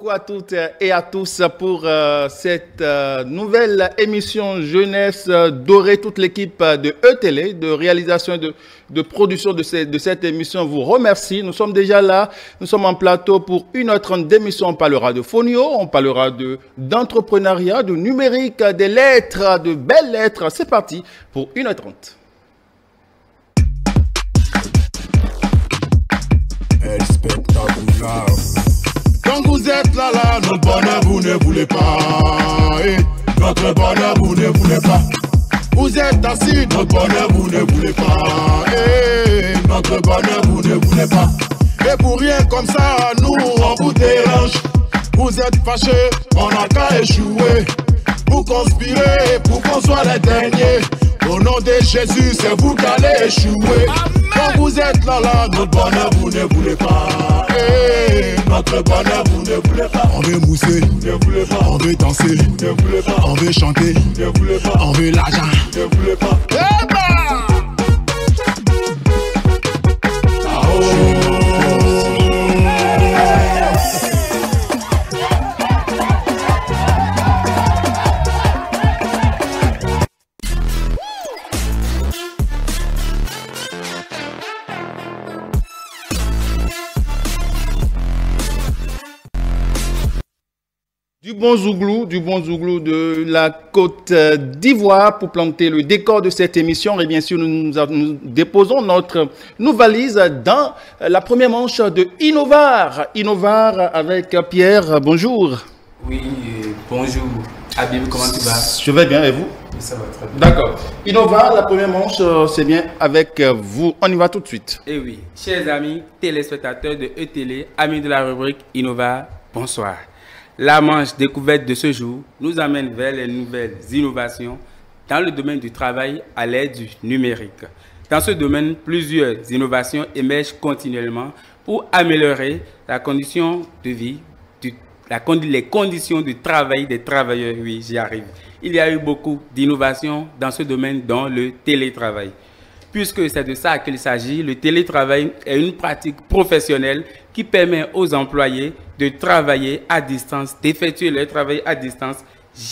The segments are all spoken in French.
beaucoup à toutes et à tous pour cette nouvelle émission Jeunesse Dorée. Toute l'équipe de E-Télé, de réalisation et de production de cette émission vous remercie. Nous sommes déjà là, nous sommes en plateau pour 1h30 d'émission. On parlera de Fonio, on parlera d'entrepreneuriat, de numérique, des lettres, de belles lettres. C'est parti pour 1h30. Quand vous êtes là, notre bonheur, vous ne voulez pas. Notre bonheur, vous ne voulez pas. Vous êtes assis, notre bonheur, vous ne voulez pas. Notre bonheur, vous ne voulez pas. Et pour rien comme ça, nous, on vous dérange. Vous êtes fâchés, on n'a qu'à échouer. Vous conspirez pour qu'on soit les derniers. Au nom de Jésus, c'est vous qui allez échouer. Quand vous êtes là, notre bonheur, vous ne voulez pas. Notre bonheur, vous ne voulez pas. On veut mousser, ne voulez pas. On veut danser, ne voulez pas. On veut chanter, ne voulez pas. On veut l'argent, ne voulez pas. Du bon zouglou de la Côte d'Ivoire pour planter le décor de cette émission. Et bien sûr, nous déposons nos valises dans la première manche de Innovar. Innovar avec Pierre. Bonjour. Oui, bonjour. Habib, comment tu vas? Je vais bien et vous? Ça va très bien. D'accord. Innovar, la première manche, c'est bien avec vous. On y va tout de suite. Eh oui, chers amis téléspectateurs de E-Télé, amis de la rubrique Innovar, bonsoir. La manche découverte de ce jour nous amène vers les nouvelles innovations dans le domaine du travail à l'aide du numérique. Dans ce domaine, plusieurs innovations émergent continuellement pour améliorer la condition de vie, les conditions de travail des travailleurs. Oui, j'y arrive. Il y a eu beaucoup d'innovations dans ce domaine, dont le télétravail. Puisque c'est de ça qu'il s'agit, le télétravail est une pratique professionnelle qui permet aux employés de travailler à distance, d'effectuer leur travail à distance,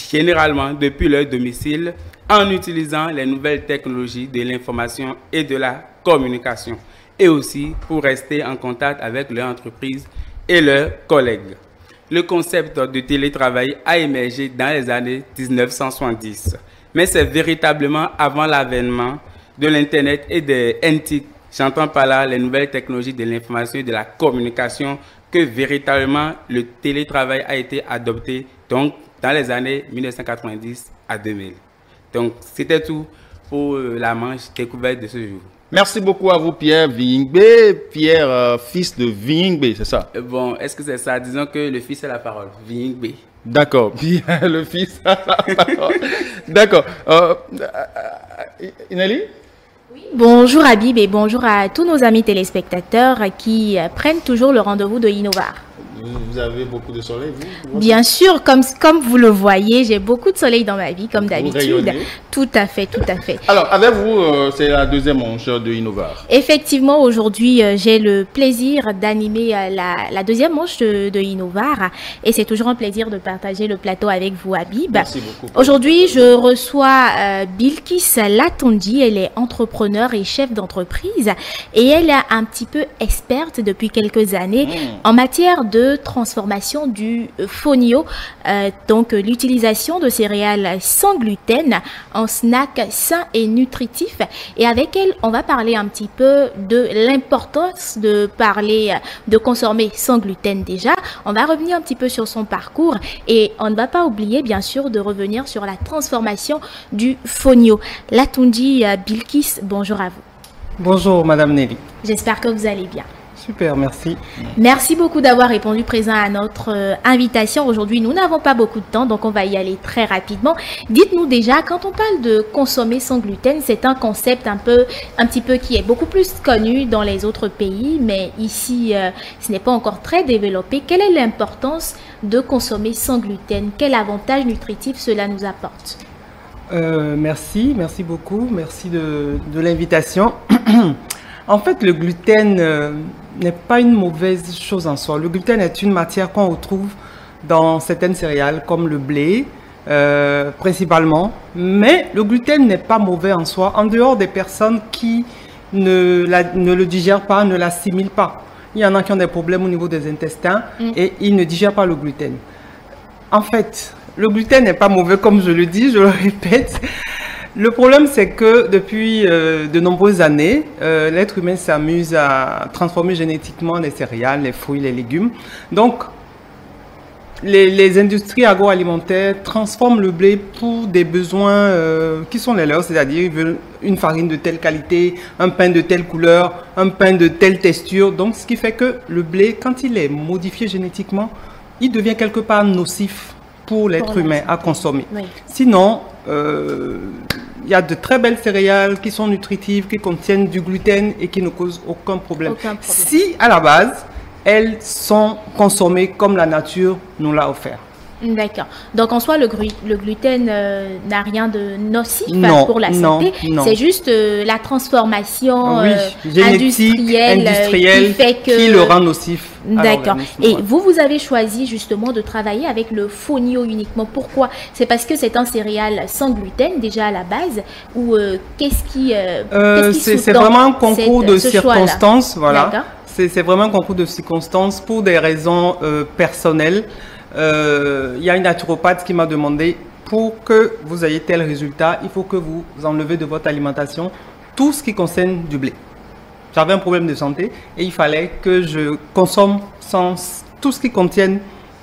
généralement depuis leur domicile, en utilisant les nouvelles technologies de l'information et de la communication, et aussi pour rester en contact avec leur entreprise et leurs collègues. Le concept de télétravail a émergé dans les années 1970, mais c'est véritablement avant l'avènement de l'Internet et des NTIC, j'entends par là les nouvelles technologies de l'information et de la communication, que véritablement le télétravail a été adopté donc dans les années 1990 à 2000. Donc c'était tout pour la manche découverte de ce jour. Merci beaucoup à vous, Pierre Vingbe. Pierre, fils de Vingbe, c'est ça? Bon, est-ce que c'est ça? Disons que le fils a la parole. Vingbe. D'accord, Pierre, le fils a la parole. D'accord. Inali? Bonjour Habib et bonjour à tous nos amis téléspectateurs qui prennent toujours le rendez-vous de Innovar. Vous avez beaucoup de soleil, vous? Bien sûr, comme vous le voyez, j'ai beaucoup de soleil dans ma vie, comme d'habitude. Tout à fait, tout à fait. Alors, avec vous, c'est la deuxième manche de Innovar. Effectivement, aujourd'hui, j'ai le plaisir d'animer la deuxième manche de Innovar. Et c'est toujours un plaisir de partager le plateau avec vous, Habib. Merci beaucoup. Aujourd'hui, je reçois Bilkis Latondi. Elle est entrepreneure et chef d'entreprise. Et elle est un petit peu experte depuis quelques années en matière de transformation du fonio, donc l'utilisation de céréales sans gluten en snack sain et nutritif. Et avec elle, on va parler un petit peu de l'importance de consommer sans gluten déjà. On va revenir un petit peu sur son parcours et on ne va pas oublier bien sûr de revenir sur la transformation du fonio. Latondi Bilkis, bonjour à vous. Bonjour Madame Nelly. J'espère que vous allez bien. Super, merci. Merci beaucoup d'avoir répondu présent à notre invitation. Aujourd'hui, nous n'avons pas beaucoup de temps, donc on va y aller très rapidement. Dites-nous déjà, quand on parle de consommer sans gluten, c'est un concept un petit peu qui est beaucoup plus connu dans les autres pays, mais ici, ce n'est pas encore très développé. Quelle est l'importance de consommer sans gluten? Quel avantage nutritif cela nous apporte? Merci beaucoup. Merci de l'invitation. En fait, le gluten n'est pas une mauvaise chose en soi. Le gluten est une matière qu'on retrouve dans certaines céréales comme le blé, principalement. Mais le gluten n'est pas mauvais en soi, en dehors des personnes qui ne le digèrent pas, ne l'assimilent pas. Il y en a qui ont des problèmes au niveau des intestins et ils ne digèrent pas le gluten. En fait, le gluten n'est pas mauvais comme je le dis, je le répète. Le problème, c'est que depuis de nombreuses années, l'être humain s'amuse à transformer génétiquement les céréales, les fruits, les légumes. Donc, les industries agroalimentaires transforment le blé pour des besoins qui sont les leurs, c'est-à-dire ils veulent une farine de telle qualité, un pain de telle couleur, un pain de telle texture. Donc, ce qui fait que le blé, quand il est modifié génétiquement, il devient quelque part nocif pour l'être humain à consommer. Oui. Sinon, il y a de très belles céréales qui sont nutritives, qui contiennent du gluten et qui ne causent aucun problème. Si, à la base, elles sont consommées comme la nature nous l'a offert. D'accord. Donc, en soi, le gluten n'a rien de nocif pour la santé. C'est juste la transformation industrielle qui le rend nocif. D'accord. Et vous avez choisi justement de travailler avec le fonio uniquement. Pourquoi? C'est parce que c'est un céréal sans gluten déjà à la base ou qu'est-ce qui c'est vraiment un concours de circonstances. Voilà. C'est vraiment un concours de circonstances pour des raisons personnelles. Il y a une naturopathe qui m'a demandé, pour que vous ayez tel résultat, il faut que vous enlevez de votre alimentation tout ce qui concerne du blé. J'avais un problème de santé et il fallait que je consomme sans tout ce qui contienne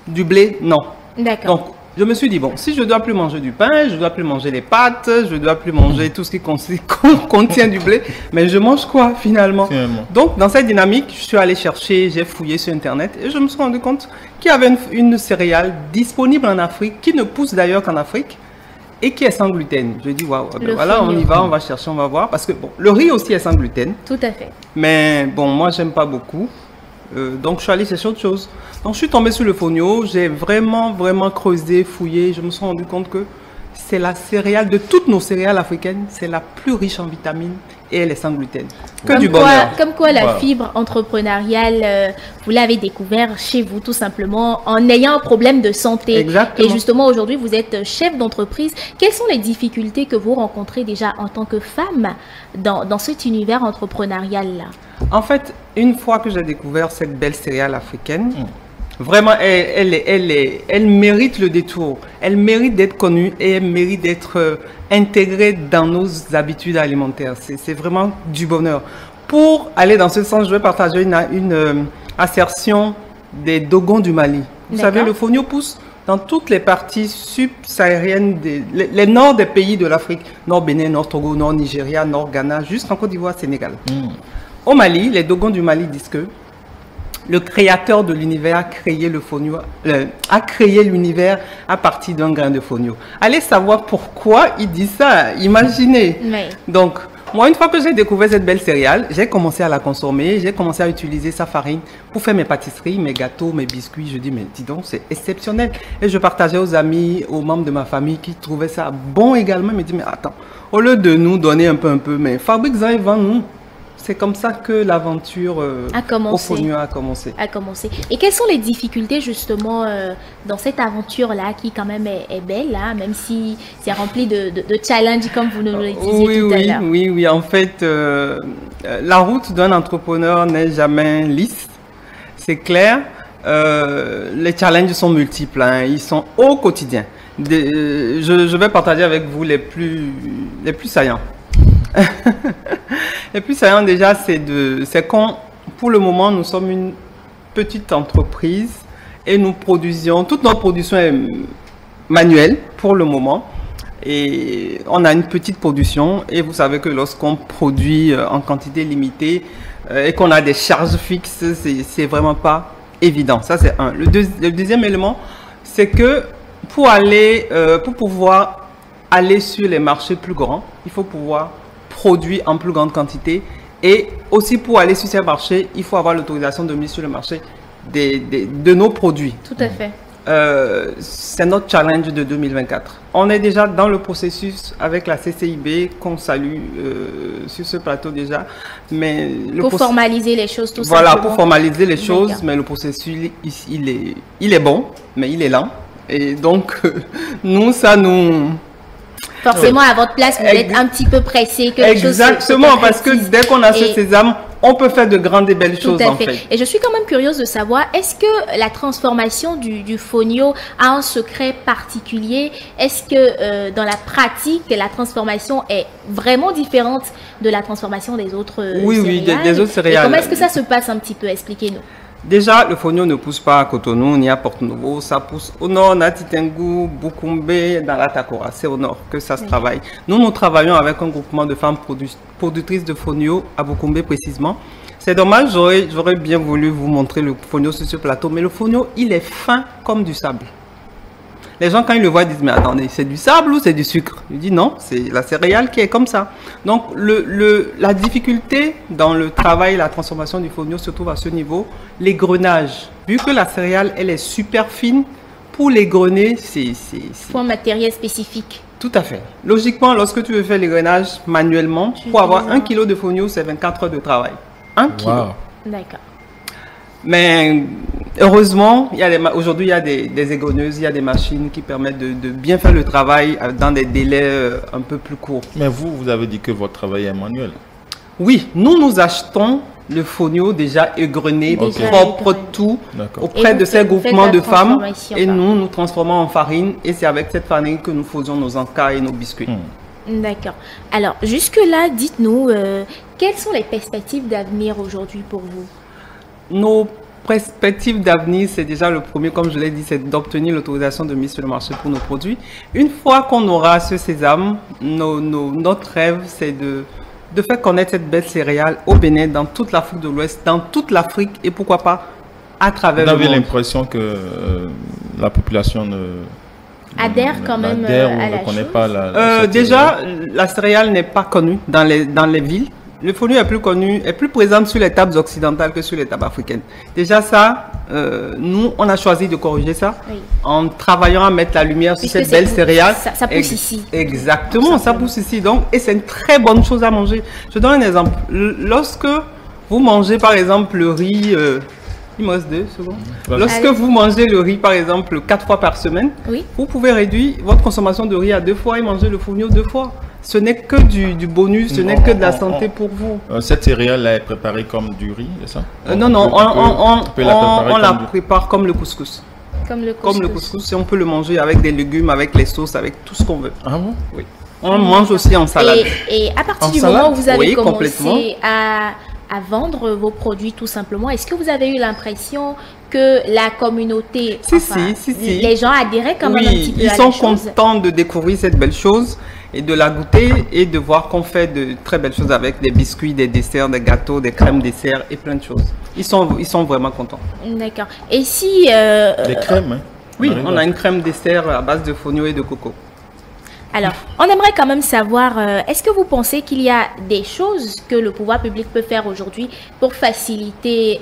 du blé, non. D'accord. Donc, je me suis dit, bon, si je ne dois plus manger du pain, je ne dois plus manger les pâtes, je ne dois plus manger tout ce qui contient du blé, mais je mange quoi finalement? Donc, dans cette dynamique, je suis allé chercher, j'ai fouillé sur Internet et je me suis rendu compte qu'il y avait une céréale disponible en Afrique, qui ne pousse d'ailleurs qu'en Afrique et qui est sans gluten. Je dis, waouh, voilà, on y va, on va chercher, on va voir. Parce que bon, le riz aussi est sans gluten. Tout à fait. Mais bon, moi, j'aime pas beaucoup. Donc, je suis allé chercher autre chose. Donc, je suis tombé sur le fonio. J'ai vraiment creusé, fouillé. Je me suis rendu compte que c'est la céréale, de toutes nos céréales africaines, c'est la plus riche en vitamines et elle est sans gluten. Que du bonheur. Comme quoi la fibre entrepreneuriale, vous l'avez découvert chez vous tout simplement en ayant un problème de santé. Exactement. Et justement aujourd'hui vous êtes chef d'entreprise. Quelles sont les difficultés que vous rencontrez déjà en tant que femme dans cet univers entrepreneurial-là? En fait, une fois que j'ai découvert cette belle céréale africaine, vraiment, elle mérite le détour. Elle mérite d'être connue et elle mérite d'être intégrée dans nos habitudes alimentaires. C'est vraiment du bonheur. Pour aller dans ce sens, je vais partager une assertion des Dogons du Mali. Vous savez, le fonio pousse dans toutes les parties subsahariennes, les nord des pays de l'Afrique. Nord Bénin, Nord Togo, Nord Nigeria, Nord Ghana, jusqu'en Côte d'Ivoire, Sénégal. Au Mali, les Dogons du Mali disent que le créateur de l'univers a créé le fonio, a créé l'univers à partir d'un grain de fonio. Allez savoir pourquoi il dit ça. Imaginez. Oui. Donc, moi, une fois que j'ai découvert cette belle céréale, j'ai commencé à la consommer. J'ai commencé à utiliser sa farine pour faire mes pâtisseries, mes gâteaux, mes biscuits. Je dis, mais dis donc, c'est exceptionnel. Et je partageais aux amis, aux membres de ma famille qui trouvaient ça bon également. Ils me disent, mais attends, au lieu de nous donner un peu, mais fabrique-en et vends-nous. C'est comme ça que l'aventure au fonio a commencé. Et quelles sont les difficultés justement dans cette aventure-là qui quand même est belle, hein, même si c'est rempli de challenges comme vous nous le disiez tout à l'heure? Oui. En fait, la route d'un entrepreneur n'est jamais lisse. C'est clair. Les challenges sont multiples. Hein, ils sont au quotidien. Je vais partager avec vous les plus saillants. Et puis, ça déjà, c'est qu'on, pour le moment, nous sommes une petite entreprise et nous produisions, toute notre production est manuelle pour le moment. Et on a une petite production et vous savez que lorsqu'on produit en quantité limitée et qu'on a des charges fixes, c'est vraiment pas évident. Ça, c'est un. Le deuxième élément, c'est que pour pouvoir aller sur les marchés plus grands, il faut pouvoir produire en plus grande quantité et aussi pour aller sur ces marchés, il faut avoir l'autorisation de mise sur le marché de nos produits. Tout à fait. c'est notre challenge de 2024. On est déjà dans le processus avec la CCIB qu'on salue sur ce plateau déjà. Mais pour formaliser les choses tout voilà, simplement. pour formaliser les choses, mais le processus, il est bon, mais il est lent. Et donc, nous, ça nous... Forcément, à votre place, vous êtes un petit peu pressé que les choses se Exactement, parce que dès qu'on a ce Et- sésame, on peut faire de grandes et belles Tout choses à en fait. fait. Et je suis quand même curieuse de savoir, est-ce que la transformation du fonio a un secret particulier? Est-ce que dans la pratique, la transformation est vraiment différente de la transformation des autres Oui, céréales? des autres Et céréales. comment est-ce que ça se passe un petit peu? Expliquez-nous. Déjà, le fonio ne pousse pas à Cotonou ni à Porto-Novo, ça pousse au nord, Natitengu, Bukumbe, dans la Takora. C'est au nord que ça se travaille. Nous travaillons avec un groupement de femmes productrices de fonio à Bukumbe précisément. C'est dommage, j'aurais bien voulu vous montrer le fonio sur ce plateau, mais le fonio, il est fin comme du sable. Les gens, quand ils le voient, disent, mais attendez, c'est du sable ou c'est du sucre? Je dis non, c'est la céréale qui est comme ça. Donc, la difficulté dans le travail, la transformation du fonio se trouve à ce niveau. L'égrenage, vu que la céréale, elle est super fine, pour l'égrener, c'est... Il faut un matériel spécifique. Tout à fait. Logiquement, lorsque tu veux faire l'égrenage manuellement, pour avoir 1 kilo de fonio, c'est 24 heures de travail. 1 kilo. Wow. D'accord. Mais heureusement, aujourd'hui, il y a des égreneuses, il y a des machines qui permettent de bien faire le travail dans des délais un peu plus courts. Mais vous avez dit que votre travail est manuel. Oui, nous achetons le fonio déjà égrené, Déjà propre, égrené. tout, D'accord. auprès Et de vous ces faites groupements la de femmes. transformation, Et quoi. nous transformons en farine. Et c'est avec cette farine que nous faisons nos encas et nos biscuits. D'accord. Alors, jusque-là, dites-nous, quelles sont les perspectives d'avenir aujourd'hui pour vous? Nos perspectives d'avenir, c'est déjà le premier, comme je l'ai dit, c'est d'obtenir l'autorisation de mise sur le marché pour nos produits. Une fois qu'on aura ce sésame, notre rêve, c'est de faire connaître cette belle céréale au Bénin, dans toute l'Afrique de l'Ouest, dans toute l'Afrique et pourquoi pas à travers Vous le avez monde. l'impression que la population Adhère quand même adhère ou à ne la connaît chose. pas la cette Déjà, la céréale n'est pas connue dans les villes. Le fonio est plus connu, est plus présent sur les tables occidentales que sur les tables africaines. Déjà ça, nous, on a choisi de corriger ça Oui. en travaillant à mettre la lumière sur Puisque cette c'est belle pou- céréale. ça pousse ici. Exactement, ça pousse ici. Donc, et c'est une très bonne chose à manger. Je donne un exemple. Lorsque vous mangez par exemple le riz, il me reste 2 secondes. Lorsque Allez. vous mangez le riz par exemple 4 fois par semaine, Oui. vous pouvez réduire votre consommation de riz à 2 fois et manger le fonio 2 fois. Ce n'est que du bonus, ce n'est que de la santé pour vous. Cette céréale-là est préparée comme du riz, c'est ça? Non, non, on peut la préparer on la comme du- prépare comme le couscous. Comme le couscous. Comme le couscous, et on peut le manger avec des légumes, avec les sauces, avec tout ce qu'on veut. Ah bon? Oui. On le mange aussi en salade. Et à partir En du salade? moment où vous avez Oui, commencé à vendre vos produits tout simplement, est-ce que vous avez eu l'impression que la communauté, Si. les gens adhéraient quand même un petit Oui, peu ils à sont la chose? contents de découvrir cette belle chose et de la goûter et de voir qu'on fait de très belles choses avec des biscuits, des desserts, des gâteaux, des crèmes desserts et plein de choses. Ils sont vraiment contents. D'accord. Et si... Les crèmes, hein? Oui, arrive on à- a une crème dessert à base de fonio et de coco. Alors, on aimerait quand même savoir, est-ce que vous pensez qu'il y a des choses que le pouvoir public peut faire aujourd'hui pour faciliter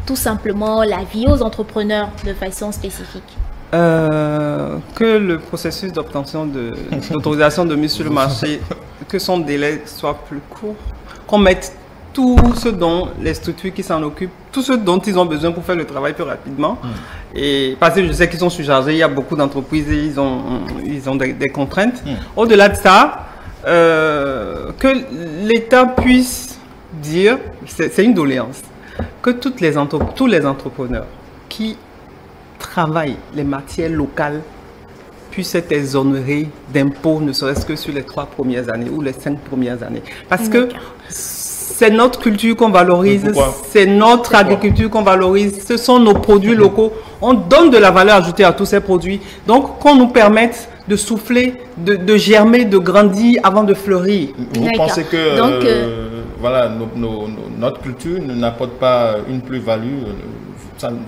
tout simplement la vie aux entrepreneurs de façon spécifique? Que le processus d'obtention d'autorisation de mise sur le marché, que son délai soit plus court, qu'on mette tout ce dont les structures qui s'en occupent, tout ce dont ils ont besoin pour faire le travail plus rapidement. Et parce que je sais qu'ils sont surchargés, il y a beaucoup d'entreprises et ils ont des contraintes. Au-delà de ça, que l'État puisse dire, c'est une doléance, que tous les entrepreneurs qui travaillent les matières locales puissent être exonérés d'impôts, ne serait-ce que sur les 3 premières années ou les 5 premières années. Parce que c'est notre culture qu'on valorise, Pourquoi? c'est notre agriculture qu'on valorise, ce sont nos produits locaux. On donne de la valeur ajoutée à tous ces produits. Donc, qu'on nous permette de souffler, de germer, de grandir avant de fleurir. Vous D'accord. pensez que Donc, voilà, notre culture n'apporte pas une plus-value,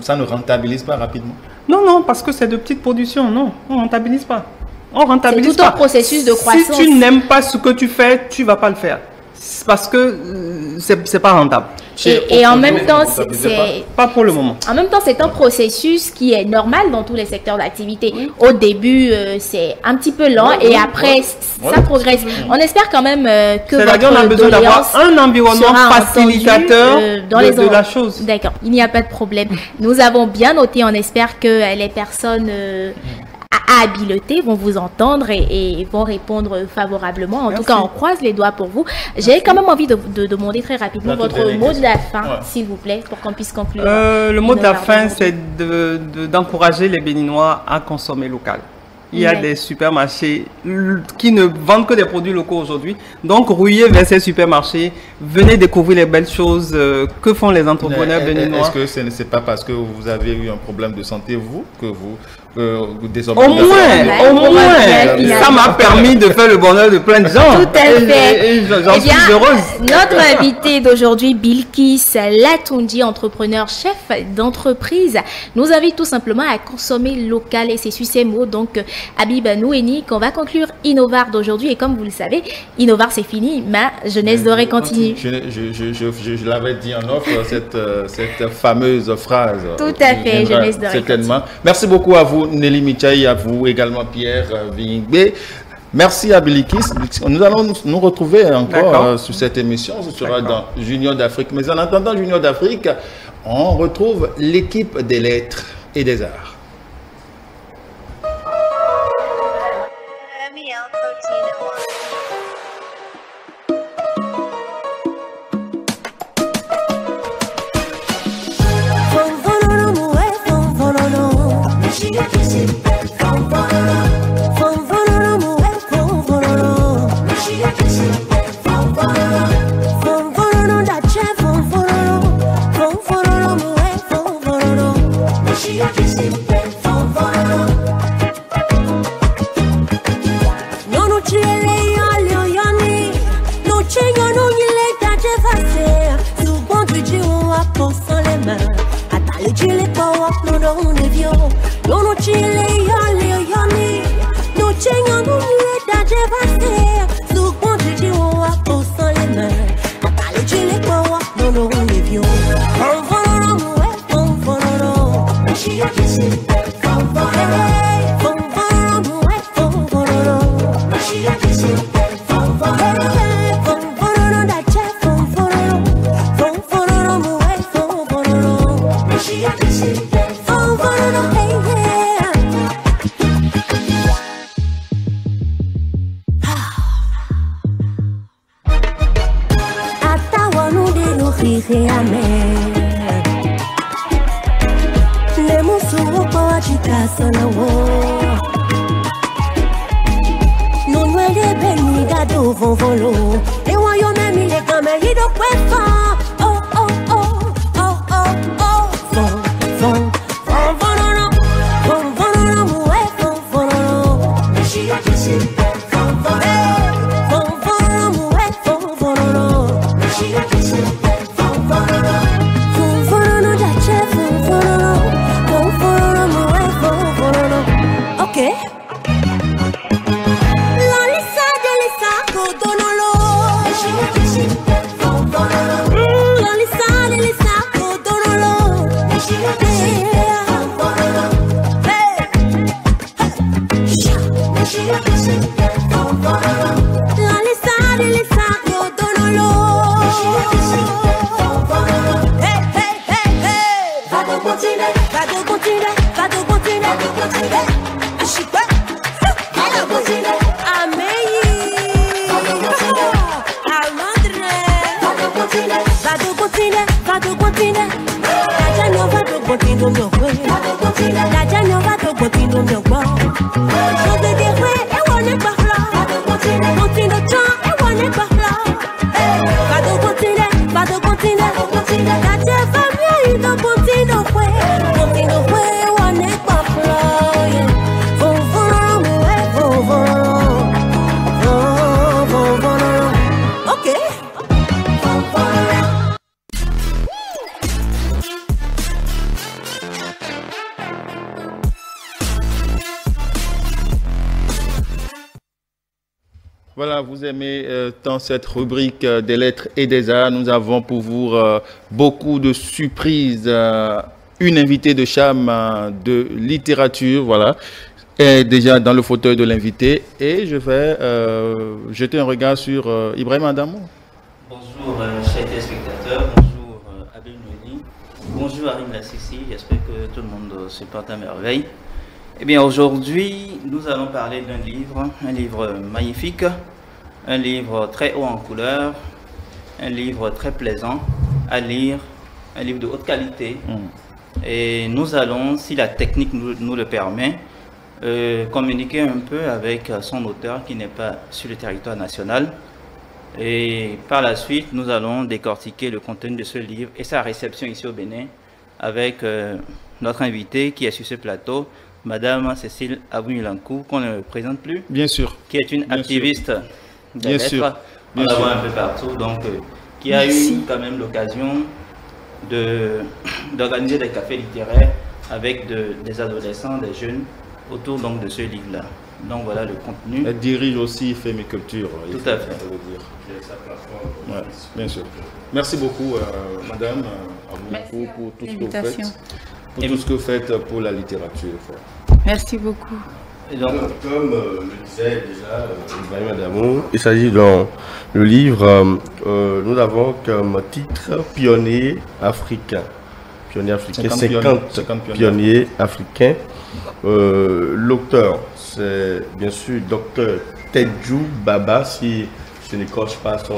ça ne rentabilise pas rapidement? Non, parce que c'est de petites productions. Non, on ne rentabilise pas. On rentabilise C'est tout un pas. processus de croissance. Si tu n'aimes pas ce que tu fais, tu ne vas pas le faire. C'est parce que c'est pas rentable. Et en même temps, c'est pas pour le moment. En même temps, c'est un processus qui est normal dans tous les secteurs d'activité. Oui. Au début, c'est un petit peu lent et après, ça progresse. On espère quand même que c'est-à-dire on a besoin d'avoir un environnement facilitateur de la chose. D'accord, il n'y a pas de problème. Nous avons bien noté, on espère que les personnes habilités vont vous entendre et vont répondre favorablement. En tout cas, on croise les doigts pour vous. J'ai quand même envie de demander très rapidement votre mot de la fin, s'il vous plaît, pour qu'on puisse conclure. Le mot de la fin, c'est d'encourager les Béninois à consommer local. Il y a des supermarchés qui ne vendent que des produits locaux aujourd'hui. Donc, rouillez vers ces supermarchés. Venez découvrir les belles choses que font les entrepreneurs béninois. Est-ce que ce n'est pas parce que vous avez eu un problème de santé, vous, que vous désormais... Au moins, ça m'a permis de faire le bonheur de plein de gens. Tout à fait. J'en suis heureuse. Notre invité d'aujourd'hui, Bilkis Latondi, entrepreneur, chef d'entreprise, nous invite tout simplement à consommer local. Et c'est sur ces mots, donc, Habib Noueni, qu'on va conclure Innovar d'aujourd'hui. Et comme vous le savez, Innovar, c'est fini. Ma jeunesse dorée continue. Je l'avais dit en offre, cette fameuse phrase. Tout à fait, jeunesse dorée. Certainement. Merci beaucoup à vous, Nelly Michaï, à vous également, Pierre Vingbe. Merci à Bilkis. Nous allons nous retrouver encore sur cette émission. Ce sera dans Junior d'Afrique. Mais en attendant Junior d'Afrique, on retrouve l'équipe des lettres et des arts. Voilà, vous aimez dans cette rubrique des lettres et des arts. Nous avons pour vous beaucoup de surprises. Une invitée de charme de littérature, voilà, est déjà dans le fauteuil de l'invité. Et je vais jeter un regard sur Ibrahim Adamo. Bonjour, chers téléspectateurs. Bonjour, Abel Noélie. Bonjour, Arim Lassissi. J'espère que tout le monde se porte à merveille. Eh bien, aujourd'hui, nous allons parler d'un livre magnifique, un livre très haut en couleur, un livre très plaisant à lire, un livre de haute qualité. Et nous allons, si la technique nous le permet, communiquer un peu avec son auteur qui n'est pas sur le territoire national. Et par la suite, nous allons décortiquer le contenu de ce livre et sa réception ici au Bénin avec notre invité qui est sur ce plateau, Madame Cécile Aboumilankou, qu'on ne présente plus. Bien sûr. Qui est une activiste des lettres. Sûr. On la voit un peu partout. Donc, qui a eu quand même l'occasion d'organiser des cafés littéraires avec des adolescents, des jeunes, autour donc de ce livre-là. Donc voilà le contenu. Elle dirige aussi Fémiculture. Tout à fait. Ouais, bien sûr. Merci beaucoup, Madame Aboumilankou, pour tout ce que vous faites. Pour tout ce que vous faites pour la littérature. Merci beaucoup. Et donc, comme le disait déjà Ibrahim Adamo, il s'agit dans le livre, nous avons comme titre Pionnier africain. Pionnier africain, 50 pionniers africains. L'auteur, c'est bien sûr Dr Tedjou Baba, si je n'écorche pas son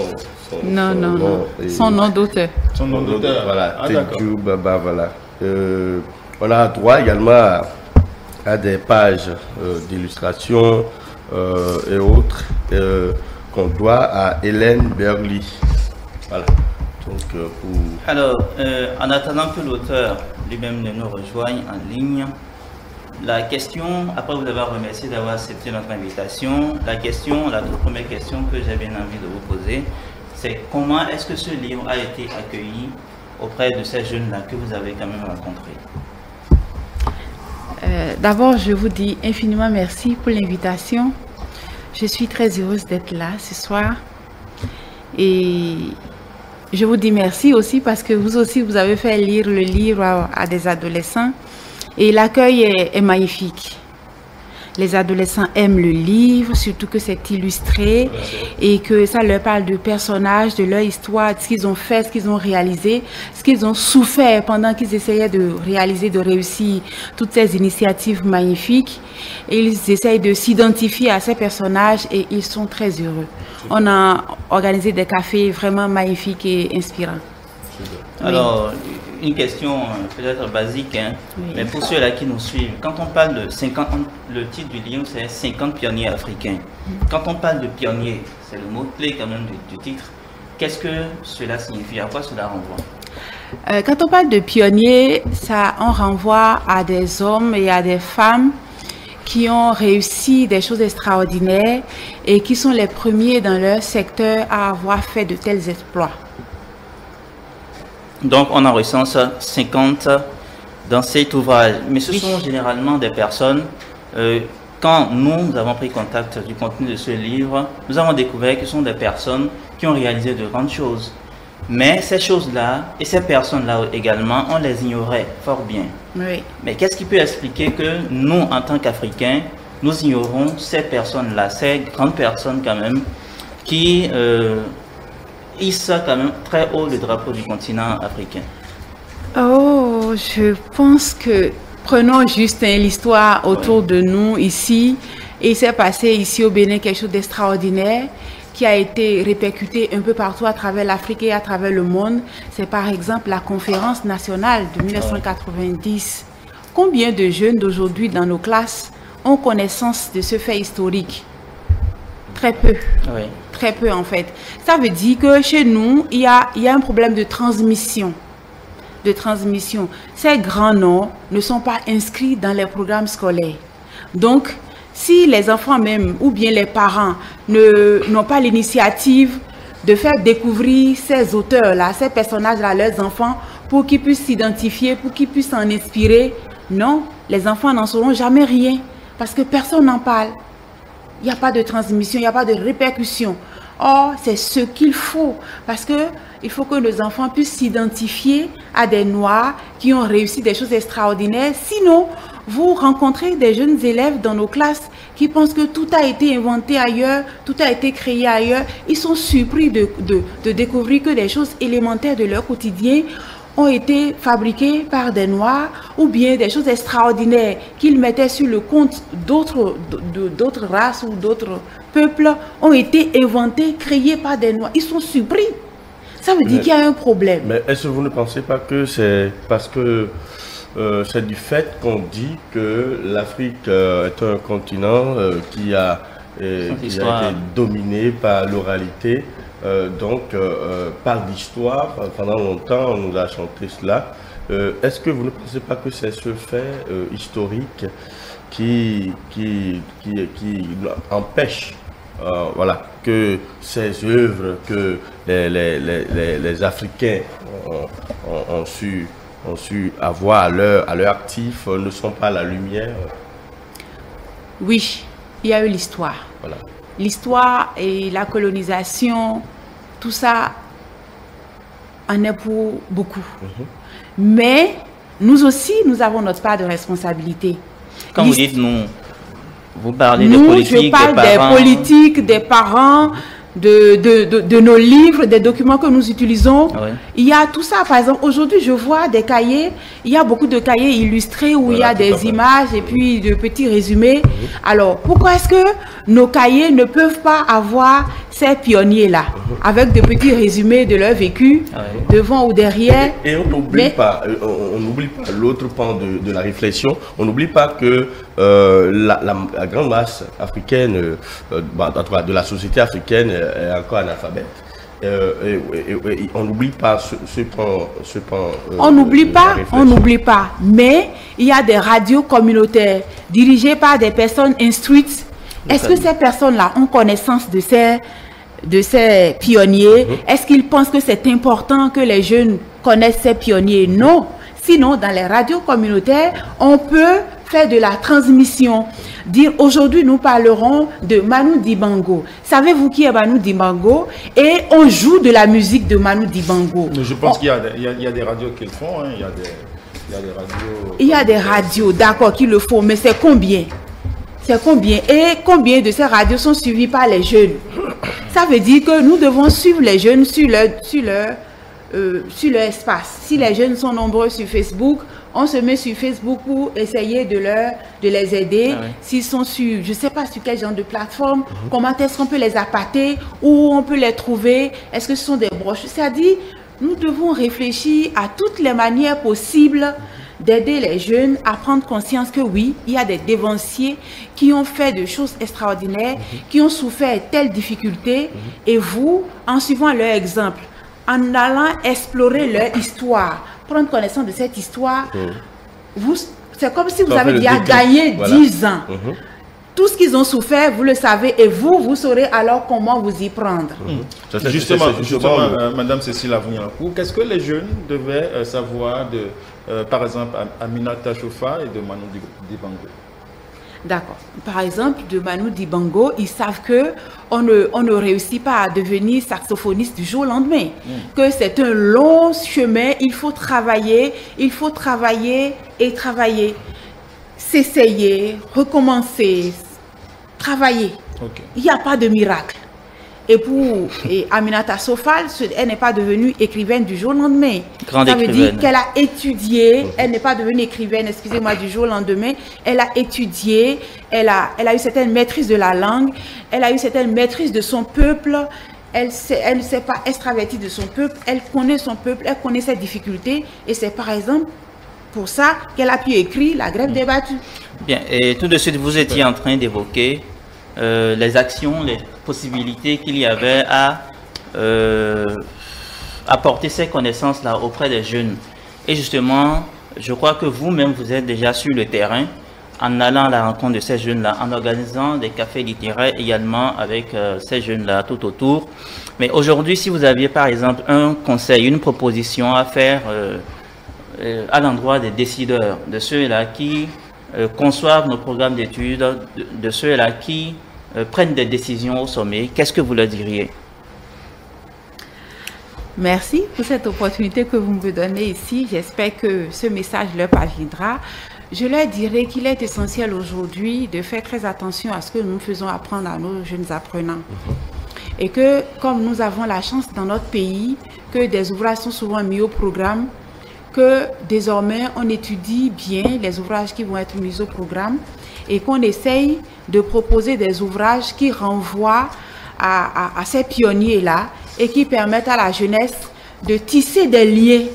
nom. Son nom d'auteur. Son nom d'auteur, voilà, Tedjou Baba, voilà. On a droit également à des pages d'illustration et autres qu'on doit à Hélène Berly. Voilà. Donc, alors, en attendant que l'auteur lui-même nous rejoigne en ligne, la question, après vous avoir remercié d'avoir accepté notre invitation, la toute première question que j'ai bien envie de vous poser, c'est comment est-ce que ce livre a été accueilli auprès de ces jeunes-là que vous avez quand même rencontrés? D'abord, je vous dis infiniment merci pour l'invitation. Je suis très heureuse d'être là ce soir. Et je vous dis merci aussi parce que vous aussi, vous avez fait lire le livre à des adolescents. Et l'accueil est magnifique. Les adolescents aiment le livre, surtout que c'est illustré et que ça leur parle de personnages, de leur histoire, de ce qu'ils ont fait, ce qu'ils ont réalisé, ce qu'ils ont souffert pendant qu'ils essayaient de réaliser, de réussir toutes ces initiatives magnifiques. Et ils essayent de s'identifier à ces personnages et ils sont très heureux. On a organisé des cafés vraiment magnifiques et inspirants. Alors, une question peut-être basique, hein, mais pour ceux-là qui nous suivent, quand on parle de 50, le titre du livre c'est 50 pionniers africains. Quand on parle de pionniers, c'est le mot-clé quand même du titre, qu'est-ce que cela signifie? À quoi cela renvoie? Quand on parle de pionniers, on renvoie à des hommes et à des femmes qui ont réussi des choses extraordinaires et qui sont les premiers dans leur secteur à avoir fait de tels exploits. Donc, on en recense 50 dans cet ouvrage. Mais ce sont généralement des personnes, quand nous avons pris contact du contenu de ce livre, nous avons découvert que ce sont des personnes qui ont réalisé de grandes choses. Mais ces choses-là et ces personnes-là également, on les ignorait fort bien. Oui. Mais qu'est-ce qui peut expliquer que nous, en tant qu'Africains, nous ignorons ces personnes-là, ces grandes personnes quand même, qui hissent quand même très haut le drapeau du continent africain? Oh, je pense que, prenons juste l'histoire autour de nous ici. Et il s'est passé ici au Bénin quelque chose d'extraordinaire qui a été répercuté un peu partout à travers l'Afrique et à travers le monde. C'est par exemple la conférence nationale de 1990. Combien de jeunes d'aujourd'hui dans nos classes ont connaissance de ce fait historique? Très peu. Oui. Très peu en fait. Ça veut dire que chez nous, il y a un problème de transmission. Ces grands noms ne sont pas inscrits dans les programmes scolaires. Donc, si les enfants même ou bien les parents n'ont pas l'initiative de faire découvrir ces auteurs-là, ces personnages-là à leurs enfants pour qu'ils puissent s'identifier, pour qu'ils puissent s'en inspirer, non, les enfants n'en sauront jamais rien parce que personne n'en parle. il n'y a pas de transmission, il n'y a pas de répercussion. Or, c'est ce qu'il faut, parce que il faut que nos enfants puissent s'identifier à des Noirs qui ont réussi des choses extraordinaires. Sinon, vous rencontrez des jeunes élèves dans nos classes qui pensent que tout a été inventé ailleurs, tout a été créé ailleurs. Ils sont surpris de découvrir que des choses élémentaires de leur quotidien ont été fabriquées par des Noirs, ou bien des choses extraordinaires qu'ils mettaient sur le compte d'autres races ou d'autres peuples ont été inventées, créées par des Noirs. Ils sont surpris. Ça veut dire qu'il y a un problème. Mais est-ce que vous ne pensez pas que c'est parce que c'est du fait qu'on dit que l'Afrique est un continent qui a été dominé par l'oralité, par l'histoire, pendant longtemps on nous a chanté cela. Est-ce que vous ne pensez pas que c'est ce fait historique qui empêche que ces œuvres que les Africains ont su avoir à leur actif ne sont pas à la lumière? Oui, il y a eu l'histoire. Voilà. L'histoire et la colonisation, tout ça en est pour beaucoup. Mais nous aussi, nous avons notre part de responsabilité. Quand vous dites nous, vous parlez de politique, je parle des politiques, des parents, de nos livres, des documents que nous utilisons. Oui. Il y a tout ça. Par exemple, aujourd'hui, je vois des cahiers. Il y a beaucoup de cahiers illustrés où il y a des images et puis de petits résumés. Alors, pourquoi est-ce que nos cahiers ne peuvent pas avoir ces pionniers-là, avec de petits résumés de leur vécu, devant ou derrière? Et on n'oublie pas l'autre pan de la réflexion. On n'oublie pas que la grande masse africaine, de la société africaine, est encore analphabète. On n'oublie pas ce pan. On n'oublie pas. Mais il y a des radios communautaires dirigées par des personnes instruites. Est-ce que ces personnes-là ont connaissance de ces pionniers? Est-ce qu'ils pensent que c'est important que les jeunes connaissent ces pionniers? Non. Sinon, dans les radios communautaires, on peut faire de la transmission. Dire aujourd'hui, nous parlerons de Manu Dibango. Savez-vous qui est Manu Dibango? Et on joue de la musique de Manu Dibango. Je pense qu'il y a des radios qui le font. Hein. Il y a des radios. Il y a des radios, d'accord, qui le font, mais c'est combien? C'est combien? Et combien de ces radios sont suivies par les jeunes? Ça veut dire que nous devons suivre les jeunes sur leur espace. Si les jeunes sont nombreux sur Facebook, on se met sur Facebook pour essayer de les aider. S'ils sont sur, je ne sais pas sur quel genre de plateforme, comment est-ce qu'on peut les appâter, où on peut les trouver, est-ce que ce sont des broches? C'est-à-dire, nous devons réfléchir à toutes les manières possibles d'aider les jeunes à prendre conscience que oui, il y a des dévanciers qui ont fait de choses extraordinaires, qui ont souffert telles difficultés, et vous, en suivant leur exemple, en allant explorer leur histoire, prendre connaissance de cette histoire, c'est comme si vous avez déjà gagné 10 ans. Tout ce qu'ils ont souffert, vous le savez, et vous saurez alors comment vous y prendre. Justement, Madame Cécile Avignon-Lacour, qu'est-ce que les jeunes devaient savoir de, par exemple, Aminata Chaufa et de Manu Dibango? D'accord. Par exemple, de Manu Dibango, ils savent que on ne réussit pas à devenir saxophoniste du jour au lendemain. Que c'est un long chemin, il faut travailler et travailler. S'essayer, recommencer, travailler. Il n'y a pas de miracle. Et Aminata Chaufa, elle n'est pas devenue écrivaine du jour au lendemain. Ça veut dire qu'elle a étudié, elle n'est pas devenue écrivaine, excusez-moi, du jour au lendemain. Elle a étudié, elle a eu certaine maîtrise de la langue, elle a eu certaine maîtrise de son peuple. Elle ne s'est pas extravertie de son peuple, elle connaît son peuple, elle connaît ses difficultés. Et c'est par exemple pour ça qu'elle a pu écrire La Grève des battus. Bien, et tout de suite, vous étiez en train d'évoquer les actions, les possibilités qu'il y avait à apporter ces connaissances-là auprès des jeunes. Et justement, je crois que vous-même, vous êtes déjà sur le terrain en allant à la rencontre de ces jeunes-là, en organisant des cafés littéraires également avec ces jeunes-là tout autour. Mais aujourd'hui, si vous aviez par exemple un conseil, une proposition à faire à l'endroit des décideurs, de ceux-là qui conçoivent nos programmes d'études, de ceux-là qui prennent des décisions au sommet, qu'est-ce que vous leur diriez? Merci pour cette opportunité que vous me donnez ici. J'espère que ce message leur parviendra. Je leur dirais qu'il est essentiel aujourd'hui de faire très attention à ce que nous faisons apprendre à nos jeunes apprenants. Et que, comme nous avons la chance dans notre pays, que des ouvrages sont souvent mis au programme, que désormais on étudie bien les ouvrages qui vont être mis au programme et qu'on essaye de proposer des ouvrages qui renvoient à ces pionniers-là et qui permettent à la jeunesse de tisser des liens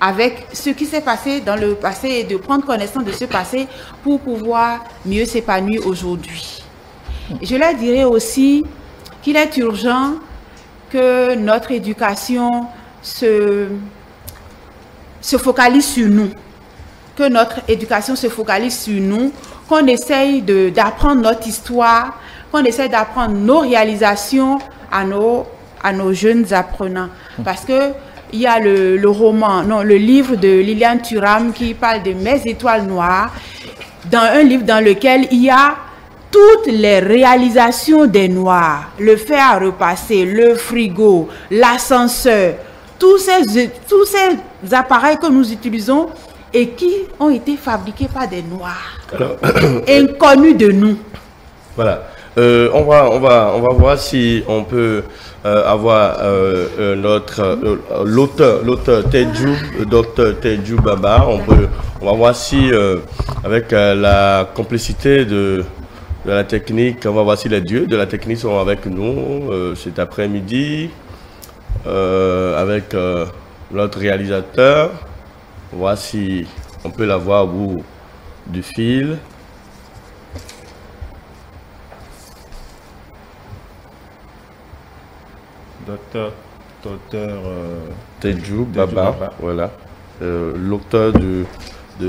avec ce qui s'est passé dans le passé et de prendre connaissance de ce passé pour pouvoir mieux s'épanouir aujourd'hui. Je leur dirais aussi qu'il est urgent que notre éducation se focalise sur nous, qu'on essaye d'apprendre notre histoire, qu'on essaye d'apprendre nos réalisations à nos jeunes apprenants. Parce que il y a le livre de Liliane Thuram qui parle de Mes étoiles noires, dans un livre dans lequel il y a toutes les réalisations des Noirs, le fer à repasser, le frigo, l'ascenseur, tous ces appareils que nous utilisons et qui ont été fabriqués par des Noirs, inconnus de nous. Voilà. On va voir si on peut avoir l'auteur Tedjou, Dr Tedjou Baba. On va voir si avec la complicité de la technique, on va voir si les dieux de la technique sont avec nous cet après-midi avec notre réalisateur. On va voir si on peut l'avoir au bout du fil. Docteur Tedjou Baba, voilà, l'auteur de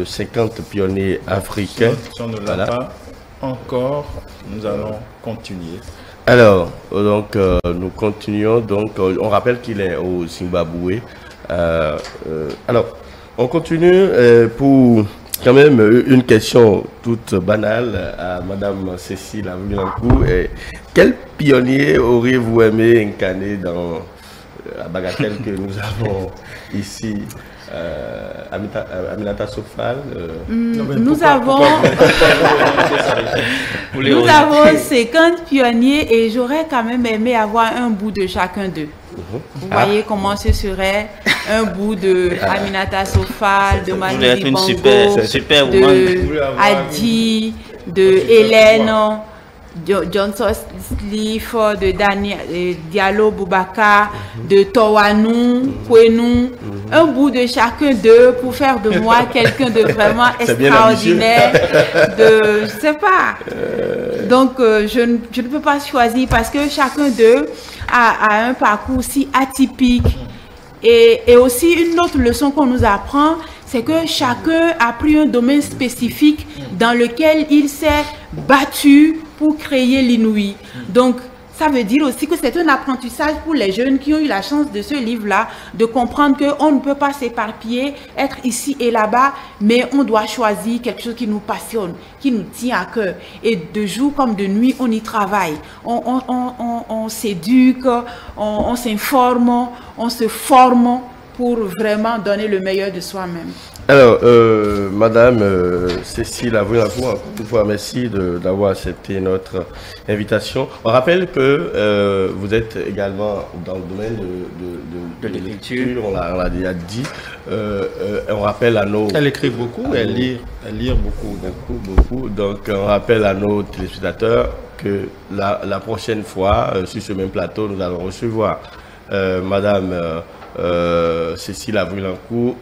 50 pionniers africains. Si on ne l'a pas encore, nous allons continuer. Alors, donc, nous continuons. Donc, on rappelle qu'il est au Zimbabwe. Alors, on continue pour quand même une question toute banale à Madame Cécile Avulankou. Quel pionnier auriez-vous aimé incarner dans la bagatelle que nous avons ici? Aminata Sofal. Nous avons 50 pionniers et j'aurais quand même aimé avoir un bout de chacun d'eux. Vous voyez comment ce serait un bout de Aminata Sofal, de Manu Dibango, de Adi, de Hélène, Johnson Sliff, de Diallo Boubacar, de Towanou, Kwenou, un bout de chacun d'eux pour faire de moi quelqu'un de vraiment extraordinaire, je sais pas. Donc je ne peux pas choisir parce que chacun d'eux a un parcours si atypique. Et aussi une autre leçon qu'on nous apprend, c'est que chacun a pris un domaine spécifique dans lequel il s'est battu pour créer l'inouï. Donc, ça veut dire aussi que c'est un apprentissage pour les jeunes qui ont eu la chance de ce livre-là, de comprendre qu'on ne peut pas s'éparpiller, être ici et là-bas, mais on doit choisir quelque chose qui nous passionne, qui nous tient à cœur. Et de jour comme de nuit, on y travaille. On s'éduque, on s'informe, on se forme pour vraiment donner le meilleur de soi-même. Alors, Madame Cécile Avulankou, encore une fois, merci d'avoir accepté notre invitation. On rappelle que vous êtes également dans le domaine de l'écriture, on l'a déjà dit. On rappelle à nos... Elle écrit beaucoup, elle lit beaucoup. Donc, on rappelle à nos téléspectateurs que la prochaine fois, sur ce même plateau, nous allons recevoir Madame... Cécile Avulankou,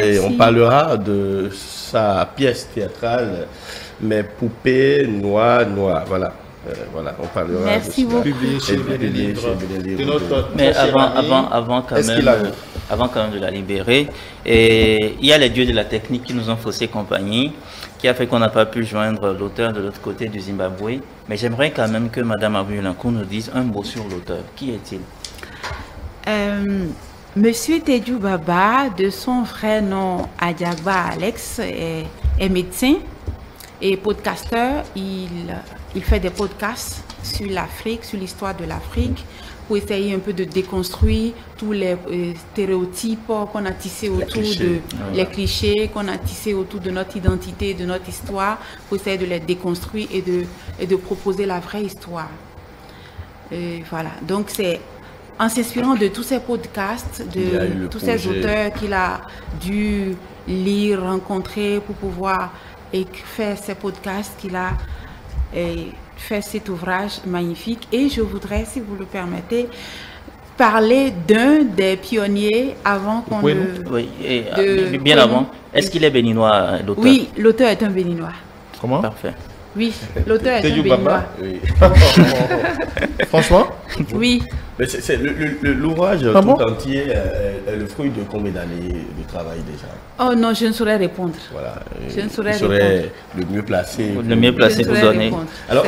et on parlera de sa pièce théâtrale Mes poupées noires. Voilà. On parlera. Merci beaucoup. Publié chez BD Livres. Mais avant quand même de la libérer, et il y a les dieux de la technique qui nous ont faussé compagnie, qui a fait qu'on n'a pas pu joindre l'auteur de l'autre côté du Zimbabwe. Mais j'aimerais quand même que Madame Avulankou nous dise un mot sur l'auteur. Qui est-il? Monsieur Tedjou Baba, de son vrai nom Adjagba Alex, est médecin et podcasteur. Il il fait des podcasts sur l'Afrique, sur l'histoire de l'Afrique, pour essayer un peu de déconstruire tous les stéréotypes qu'on a tissés autour les clichés qu'on a tissés autour de notre identité, de notre histoire, pour essayer de les déconstruire et de proposer la vraie histoire. Voilà, donc c'est en s'inspirant de tous ces podcasts, de tous ces auteurs qu'il a dû lire, rencontrer pour pouvoir faire ces podcasts qu'il a fait cet ouvrage magnifique. Et je voudrais, si vous le permettez, parler d'un des pionniers avant qu'on Oui, bien avant. Est-ce qu'il est béninois, l'auteur? Oui, l'auteur est un béninois. Comment? Parfait. Oui, l'auteur est un béninois. Oui. Franchement? Oui. Mais l'ouvrage tout entier est le fruit de combien d'années de travail déjà? Oh non, je ne saurais répondre. Voilà. Je ne saurais répondre. Le mieux placé. Le mieux placé pour donner. Alors,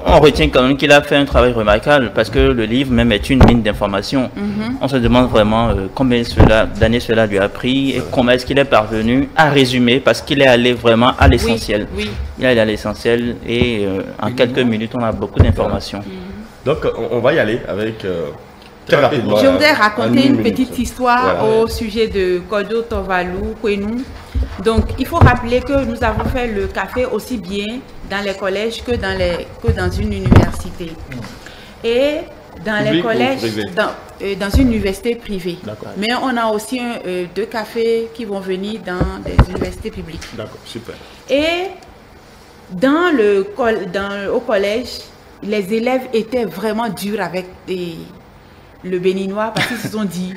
on retient quand même qu'il a fait un travail remarquable parce que le livre même est une mine d'informations. On se demande vraiment combien d'années cela lui a pris et comment est-ce qu'il est parvenu à résumer, parce qu'il est allé vraiment à l'essentiel. Oui. Il est allé à l'essentiel et en quelques minutes, on a beaucoup d'informations. Donc, on va y aller avec... très rapidement. Je voudrais raconter une petite histoire au sujet de Kojo Tovalu Kwenou. Donc, il faut rappeler que nous avons fait le café aussi bien dans les collèges que dans une université. Et dans les collèges, dans une université privée. Mais on a aussi deux cafés qui vont venir dans des universités publiques. D'accord, super. Et au collège, les élèves étaient vraiment durs avec le béninois parce qu'ils se sont dit,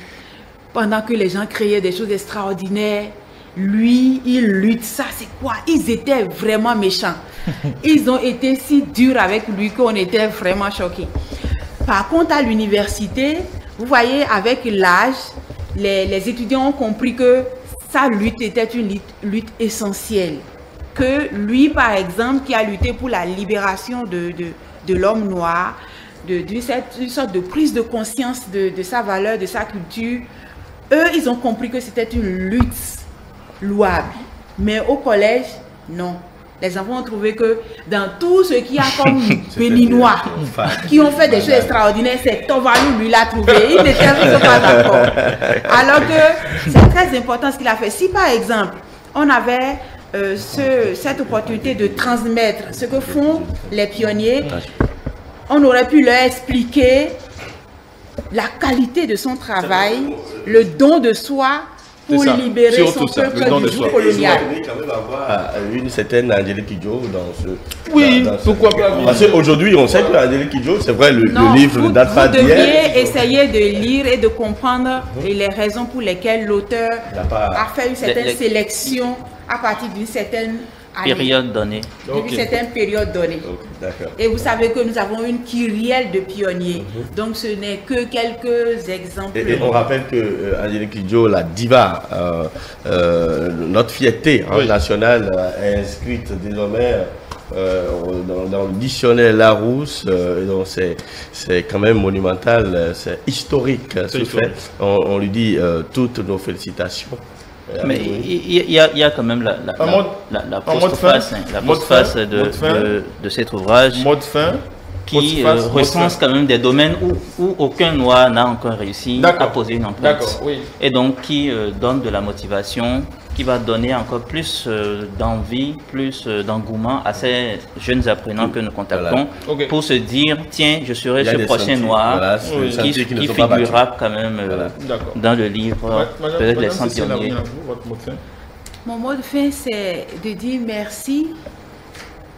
pendant que les gens créaient des choses extraordinaires, lui, il lutte, ça c'est quoi? Ils étaient vraiment méchants. Ils ont été si durs avec lui qu'on était vraiment choqués. Par contre, à l'université, vous voyez, avec l'âge, les étudiants ont compris que sa lutte était une lutte essentielle. Que lui, par exemple, qui a lutté pour la libération de l'homme noir, d'une sorte de prise de conscience de sa valeur, de sa culture, eux, ils ont compris que c'était une lutte louable. Mais au collège, non. Les enfants ont trouvé que dans tout ce qu'il y a comme béninois qui ont fait des choses extraordinaires, c'est Tovalu, lui, l'a trouvé. Ils n'étaient pas d'accord. Alors que c'est très important ce qu'il a fait. Si par exemple, on avait cette opportunité de transmettre ce que font les pionniers, on aurait pu leur expliquer la qualité de son travail, le don de soi pour libérer son peuple du joug colonial. Il faut quand même avoir une certaine Angélique Kidjo dans ce... Oui, pourquoi pas. Parce qu'aujourd'hui, on sait que Angélique Kidjo, c'est vrai, le livre ne date pas d'hier. Vous deviez essayer de lire et de comprendre les raisons pour lesquelles l'auteur a fait une certaine sélection à partir d'une certaine période donnée. D'une certaine période donnée. Et vous savez que nous avons une kyrielle de pionniers. Donc ce n'est que quelques exemples. Et on rappelle que Angélique Kidjo, la diva, notre fierté nationale, est inscrite désormais dans le dictionnaire Larousse. Donc c'est quand même monumental, c'est historique ce fait. On lui dit toutes nos félicitations. Mais il y a quand même la postface de cet ouvrage qui recense quand même des domaines où aucun noir n'a encore réussi à poser une empreinte. Et donc qui donne de la motivation, qui va donner encore plus d'envie, plus d'engouement à ces jeunes apprenants que nous contactons pour se dire, tiens, je serai ce prochain noir qui figurera quand même dans le livre, peut-être les 100 pionniers. Mon mot de fin, c'est de dire merci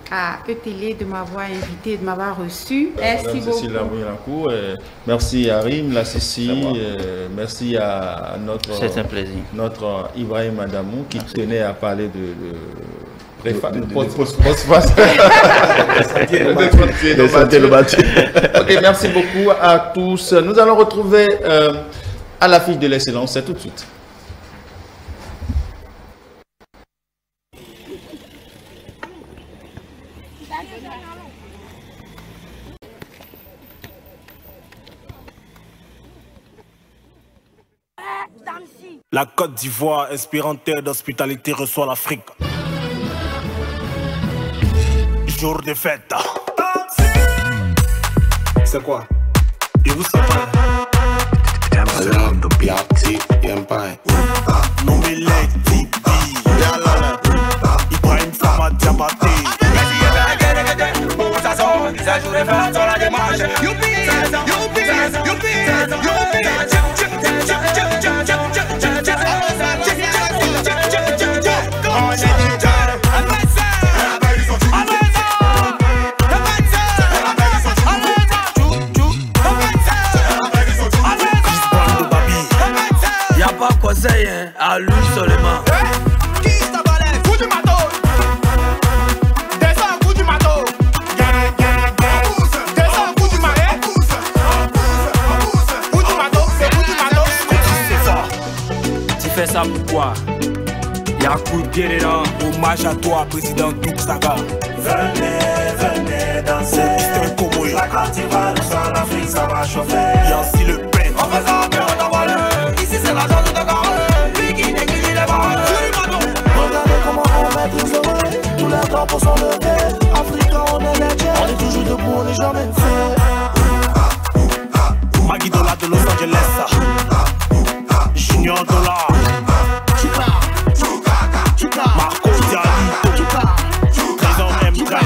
à ETélé de m'avoir invité, de m'avoir reçu. Merci beaucoup. Merci à Arim, la Cécile, merci à notre Ibrahim Adamou qui tenait à parler de Ok, merci beaucoup à tous. Nous allons retrouver à l'affiche de l'excellence, c'est tout de suite. La Côte d'Ivoire, inspirante terre d'hospitalité, reçoit l'Afrique. jour de fête. C'est quoi? Et vous savez Ibrahim Fama Diabaté. À lui seulement. Qui ça balèze? Coup du matos. Descends, coup du matos. Descends, coup du marais. Coup du matos, c'est coup du matos. C'est fort. Tu fais ça pourquoi? Y'a coup de guerre dedans. Hommage à toi, président Douk Saga. Venez danser. La Côte d'Ivoire, le sol, l'Afrique, ça va chauffer. Y'a aussi le pain. On fait ça, mais on a volé. Ici, c'est la zone de Dakar. Regardez comment on maîtrise le vrai. Tous les drapeaux sont levés. Africains, on est les dieux. On est toujours debout, on n'est jamais fait. Maggie Dollar de Los Angeles. Junior Dollar. Marco Dialito. Trésor M13.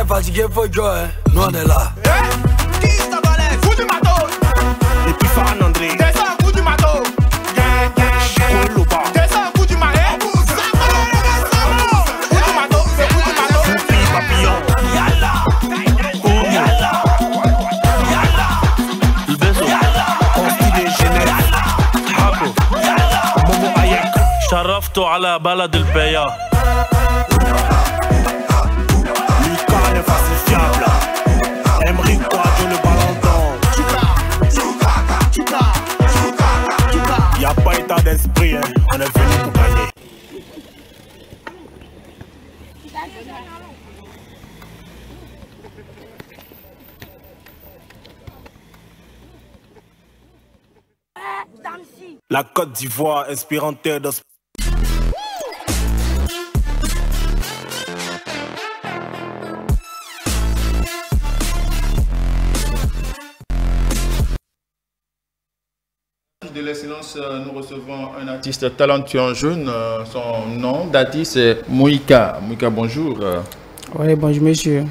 Fatigué, faut jouer, nous on est là. Qui ça balèze? Coup du matos. Et puis Fan André. Descends, coup du matos. Descends, coup du marais. Coup du matos, c'est coup du matos. Foupi papillon. Yalla. Yalla. Yalla. Ibeso. Consti de Genève. Habo. Momo Ayak. شرفته على بلد البيا. Infaciable. Emery Quadjo le ballon d'or. Y'a pas état d'esprit, hein. On est venu pour gagner. La Côte d'Ivoire, inspirant terre de de l'excellence, nous recevons un artiste talentueux jeune. Son nom d'artiste c'est Moïka. Moïka, bonjour. Oui, bonjour monsieur.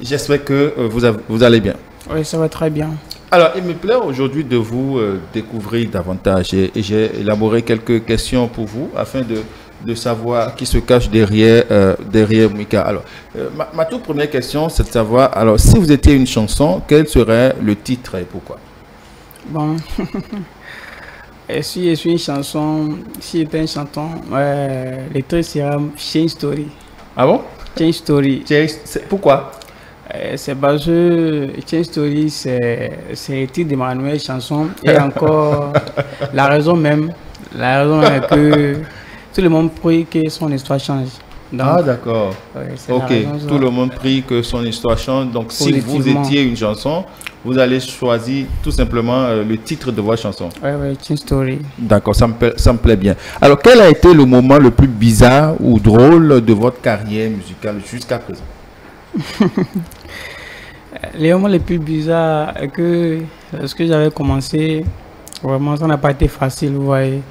J'espère que vous allez bien. Oui, ça va très bien. Alors, il me plaît aujourd'hui de vous découvrir davantage et j'ai élaboré quelques questions pour vous afin de savoir qui se cache derrière Moïka. Alors, ma toute première question, c'est de savoir, alors, si vous étiez une chanson, quel serait le titre et pourquoi? Bon, et si je suis une chanson, si j'étais un chanton, le titre sera Change Story. Ah bon? Change Story. Pourquoi? C'est parce que Change Story, c'est le titre de ma nouvelle chanson. Et encore, la raison est que tout le monde prie que son histoire change. Donc, ah d'accord. Ok, tout le monde prie que son histoire change. Donc si vous étiez une chanson, vous allez choisir tout simplement le titre de votre chanson. Oui, Change Story. D'accord, ça me plaît bien. Alors quel a été le moment le plus bizarre ou drôle de votre carrière musicale jusqu'à présent? Les moments les plus bizarres que lorsque j'avais commencé, vraiment ça n'a pas été facile, vous voyez.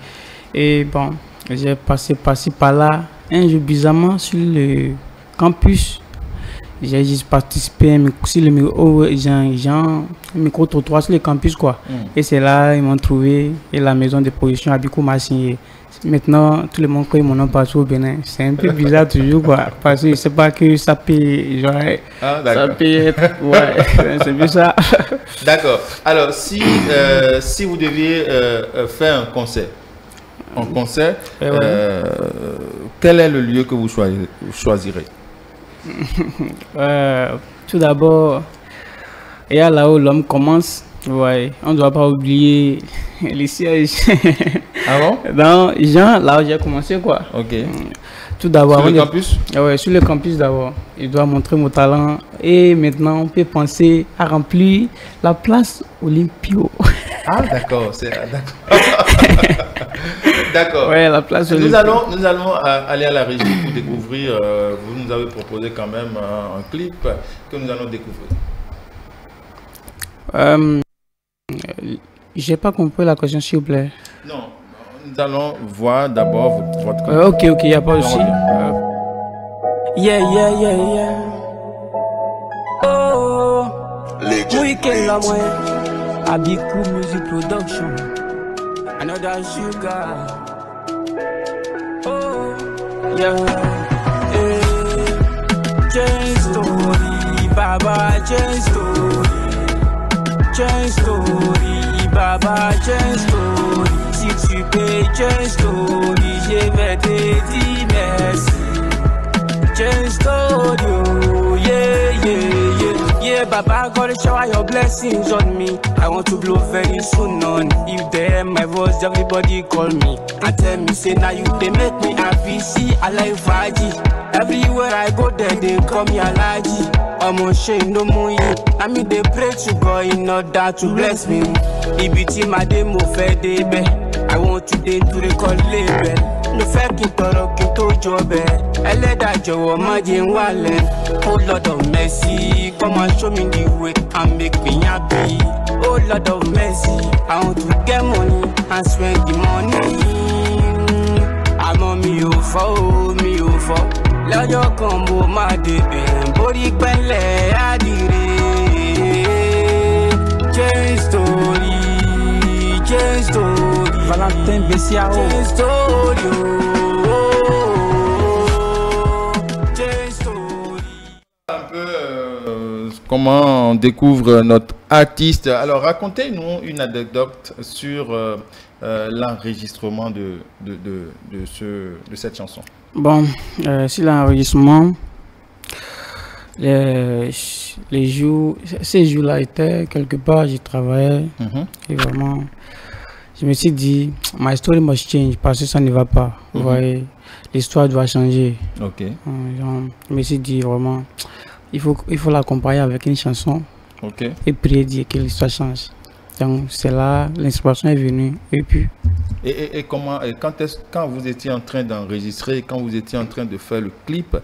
Et bon, j'ai passé par-ci par-là. Un jour bizarrement sur le campus, j'ai juste participé sur le micro-trottoir sur le campus quoi. Et c'est là ils m'ont trouvé et la maison de production Abikou m'a signé. Maintenant, tout le monde connaît mon nom partout au Bénin. C'est un peu bizarre toujours, quoi. Parce que je ne sais pas que ça peut... Genre, ça peut être... Ouais, c'est bizarre. D'accord. Alors, si vous deviez faire un concert, en concert. Ouais. Quel est le lieu que vous choisirez? Tout d'abord, il y a là où l'homme commence. Ouais, on ne doit pas oublier les sièges. Ah bon? Dans Jean, là où j'ai commencé, quoi. Ok. Tout d'abord. Sur le campus? Ouais, sur le campus d'abord. Je dois montrer mon talent. Et maintenant, on peut penser à remplir la place Olympio. Ah, d'accord. D'accord. D'accord. Ouais, la place nous Olympio. allons aller à la régie pour découvrir. Vous nous avez proposé quand même un clip que nous allons découvrir. J'ai pas compris la question, s'il vous plaît. Non, nous allons voir d'abord votre ok, il n'y a pas aussi. Yeah. Oh, weekend la moyenne. Abiku Music Production. Another sugar. Oh, yeah. Change story, Baba, change story. Change story, Baba, change story. Si tu payes, change story, je vais te dire merci. Change story, oh, yeah, Baba, God, shower your blessings on me. I want to blow very soon on. If they hear my voice, everybody call me and tell me, say, now you, they make me happy. See, I like Faji. Everywhere I go there, they call me Alaji. I'm on shame, no more you. I mean, they pray to God in order to bless me. Ibiti my demo fair day, I want today to record label. No fair king toro king to job. I let that Joe imagine wallet. Oh Lord of mercy, come and show me the way and make me happy. Oh Lord of mercy, I want to get money and spend the money. I'm on me for. Lọ́jọ́ kan mo máa débẹ̀ borí pẹ́lẹ́ àdìrẹ. Change story. Valentin Bessiao. Change story. Change story. Un peu comment on découvre notre artiste. Alors racontez-nous une anecdote sur l'enregistrement de cette chanson. Bon, sur l'enregistrement, ces jours-là étaient quelque part, j'y travaillais. Et vraiment, je me suis dit, my story must change parce que ça ne va pas. Vous voyez, l'histoire doit changer. Ok. Je me suis dit vraiment, il faut l'accompagner avec une chanson. Ok. Et prier que l'histoire change. Donc c'est là, l'inspiration est venue. Et puis. Et quand vous étiez en train d'enregistrer, quand vous étiez en train de faire le clip,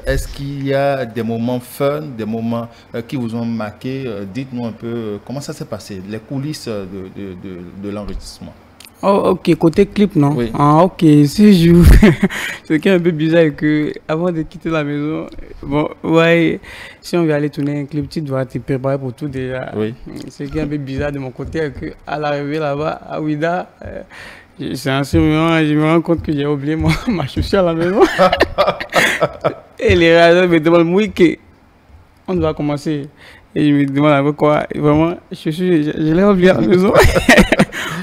est-ce qu'il y a des moments fun, des moments qui vous ont marqué? Dites-nous un peu comment ça s'est passé, les coulisses de l'enregistrement. Oh, ok, côté clip, non? Oui. Ah, ok, ce jour, ce qui est un peu bizarre que avant de quitter la maison, bon, ouais, si on veut aller tourner un clip, tu dois te préparer pour tout déjà. Oui. Ce qui est un peu bizarre de mon côté, que à l'arrivée là-bas, à Ouida, c'est un moment, je me rends compte que j'ai oublié ma chaussure à la maison. Et les réalisateurs me demandent, oui, on doit commencer. Et je me demande quoi, vraiment, je l'ai oublié à la maison.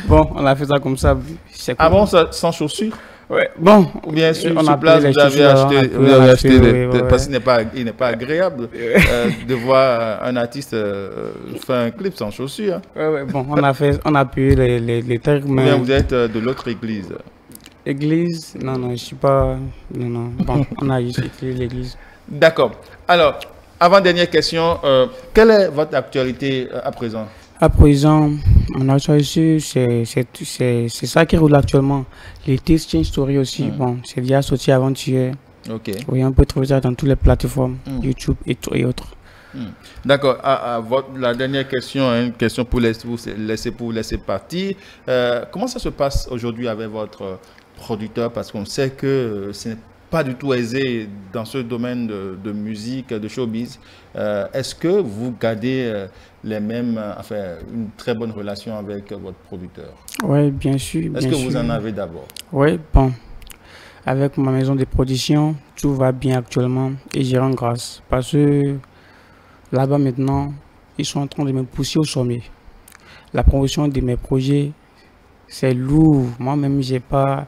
Bon, on a fait ça comme ça. Ah bon, sans chaussures? Ouais, bon. Ou bien sur place, vous avez acheté parce qu'il n'est pas agréable de voir un artiste faire un clip sans chaussures. Ouais, bon, on a pu les trucs. Ou bien vous êtes de l'autre église? Église? Non, je suis pas. Non. Bon, on a juste utilisé l'église. D'accord. Alors, avant-dernière question, quelle est votre actualité à présent? À présent, mon actualité, c'est ça qui roule actuellement. Les titres Change Story aussi, bon, c'est déjà sorti avant-hier. Ok. Oui, on peut trouver ça dans toutes les plateformes, YouTube et autres. D'accord. La dernière question, une question pour vous laisser partir. Comment ça se passe aujourd'hui avec votre producteur? Parce qu'on sait que ce n'est pas du tout aisé dans ce domaine de musique, de showbiz. Est-ce que vous gardez une très bonne relation avec votre producteur? Oui, bien sûr. Est-ce que vous en avez d'abord? Oui, bon. Avec ma maison de production, tout va bien actuellement et j'y rends grâce. Parce que là-bas maintenant, ils sont en train de me pousser au sommet. La promotion de mes projets c'est lourd. Moi-même, j'ai pas...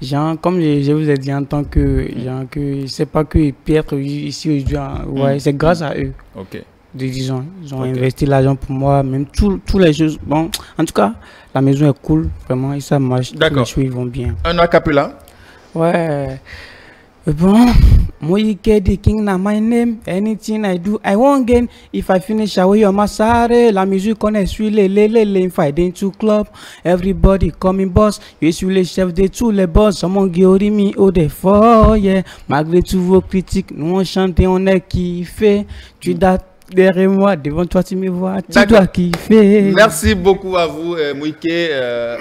Genre, comme je vous ai dit en tant que... Genre, que c'est pas que Pierre ici aujourd'hui, ouais, c'est grâce à eux. Ok. Disons, ils ont investi l'argent pour moi, même toutes les choses. Bon, en tout cas, la maison est cool, vraiment, et ça marche. D'accord. Les choses vont bien. Un acapella? Ouais. Bon, moi, the king na my name. Anything I do, I won't gain. If I finish away on my side, la musique on est sur les if I into club, everybody coming boss. Je suis le chef de tous les boss. Someone guérit me au défaut, yeah. Malgré tous vos critiques, nous on chante et on est kiffé. Tu dates derrière moi, devant toi tu me vois, tu dois kiffer. Merci beaucoup à vous, Mouiké.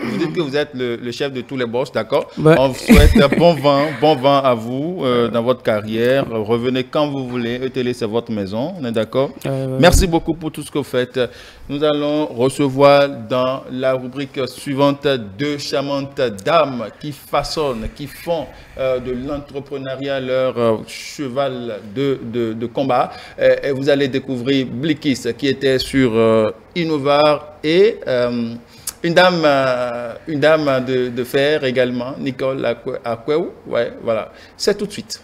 Vous dites que vous êtes le chef de tous les boss, d'accord? Ouais. On vous souhaite bon vent à vous dans votre carrière. Revenez quand vous voulez. ETélé, c'est votre maison, on est d'accord? Merci beaucoup pour tout ce que vous faites. Nous allons recevoir dans la rubrique suivante deux charmantes dames qui façonnent, qui font de l'entrepreneuriat leur cheval de combat. Et vous allez découvrir Blikis qui était sur Innovar et une dame de fer également, Nicole Akweu. Ouais, voilà. C'est tout de suite.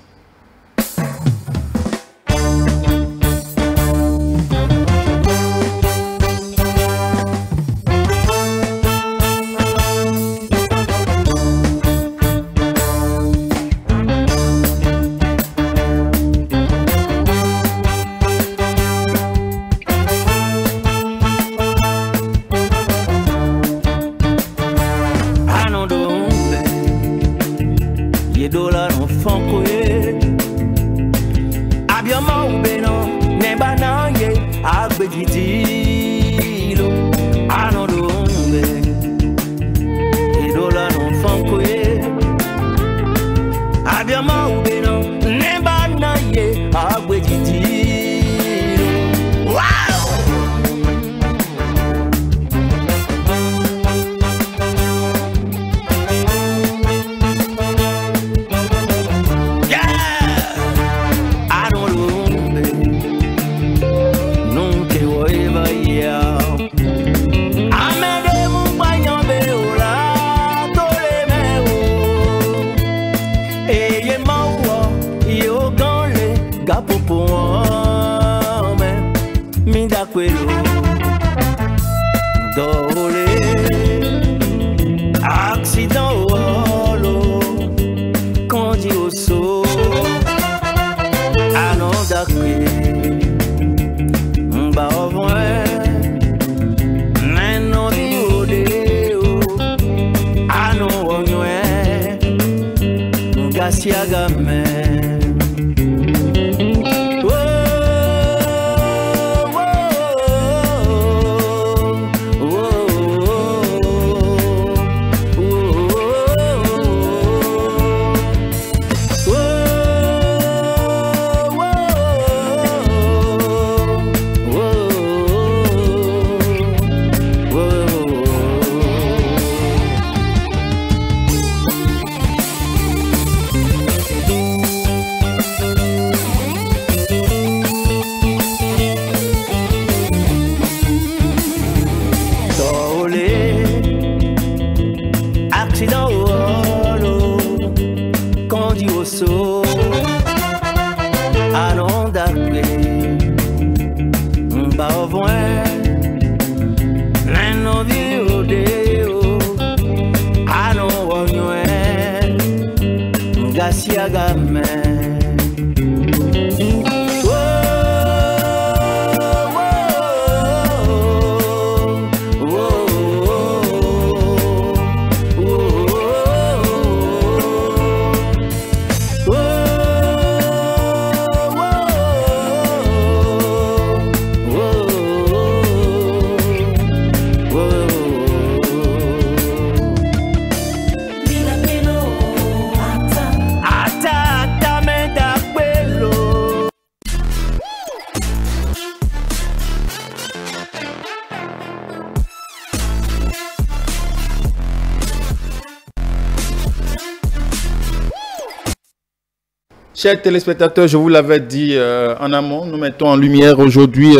Chers téléspectateurs, je vous l'avais dit en amont, nous mettons en lumière aujourd'hui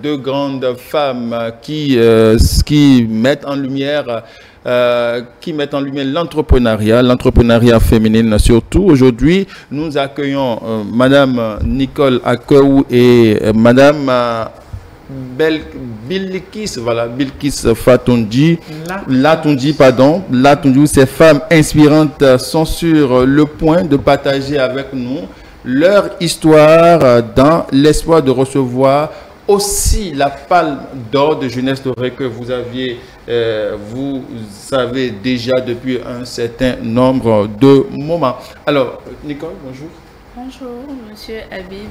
deux grandes femmes qui mettent en lumière qui mettent en lumière l'entrepreneuriat féminin surtout. Aujourd'hui, nous accueillons Madame Nicole Akou et Madame Bilkis, voilà, Bilkis Latoundji, Latoundji. Ces femmes inspirantes sont sur le point de partager avec nous leur histoire dans l'espoir de recevoir aussi la palme d'or de Jeunesse Dorée que vous aviez, vous savez déjà depuis un certain nombre de moments. Alors, Nicole, bonjour. Bonjour, monsieur Habib.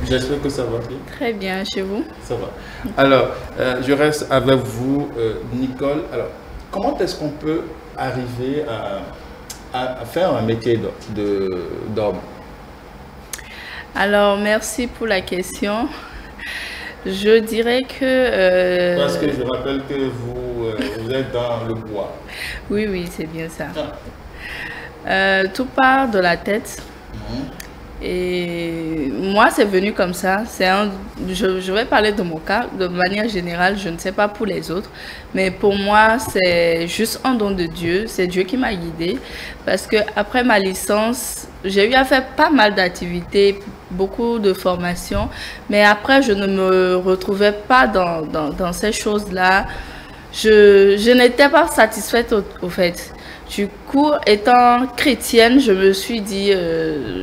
J'espère que ça va bien. Très bien, chez vous? Ça va. Alors, je reste avec vous, Nicole. Alors, comment est-ce qu'on peut arriver à faire un métier d'homme? Alors, merci pour la question. Je dirais que... Parce que je rappelle que vous êtes dans le bois. Oui, oui, c'est bien ça. Tout part de la tête. Et moi, c'est venu comme ça. Je vais parler de mon cas. De manière générale, je ne sais pas pour les autres. Mais pour moi, c'est juste un don de Dieu. C'est Dieu qui m'a guidée. Parce qu'après ma licence, j'ai eu à faire pas mal d'activités, beaucoup de formations. Mais après, je ne me retrouvais pas dans ces choses-là. Je n'étais pas satisfaite au fait. Du coup, étant chrétienne, je me suis dit...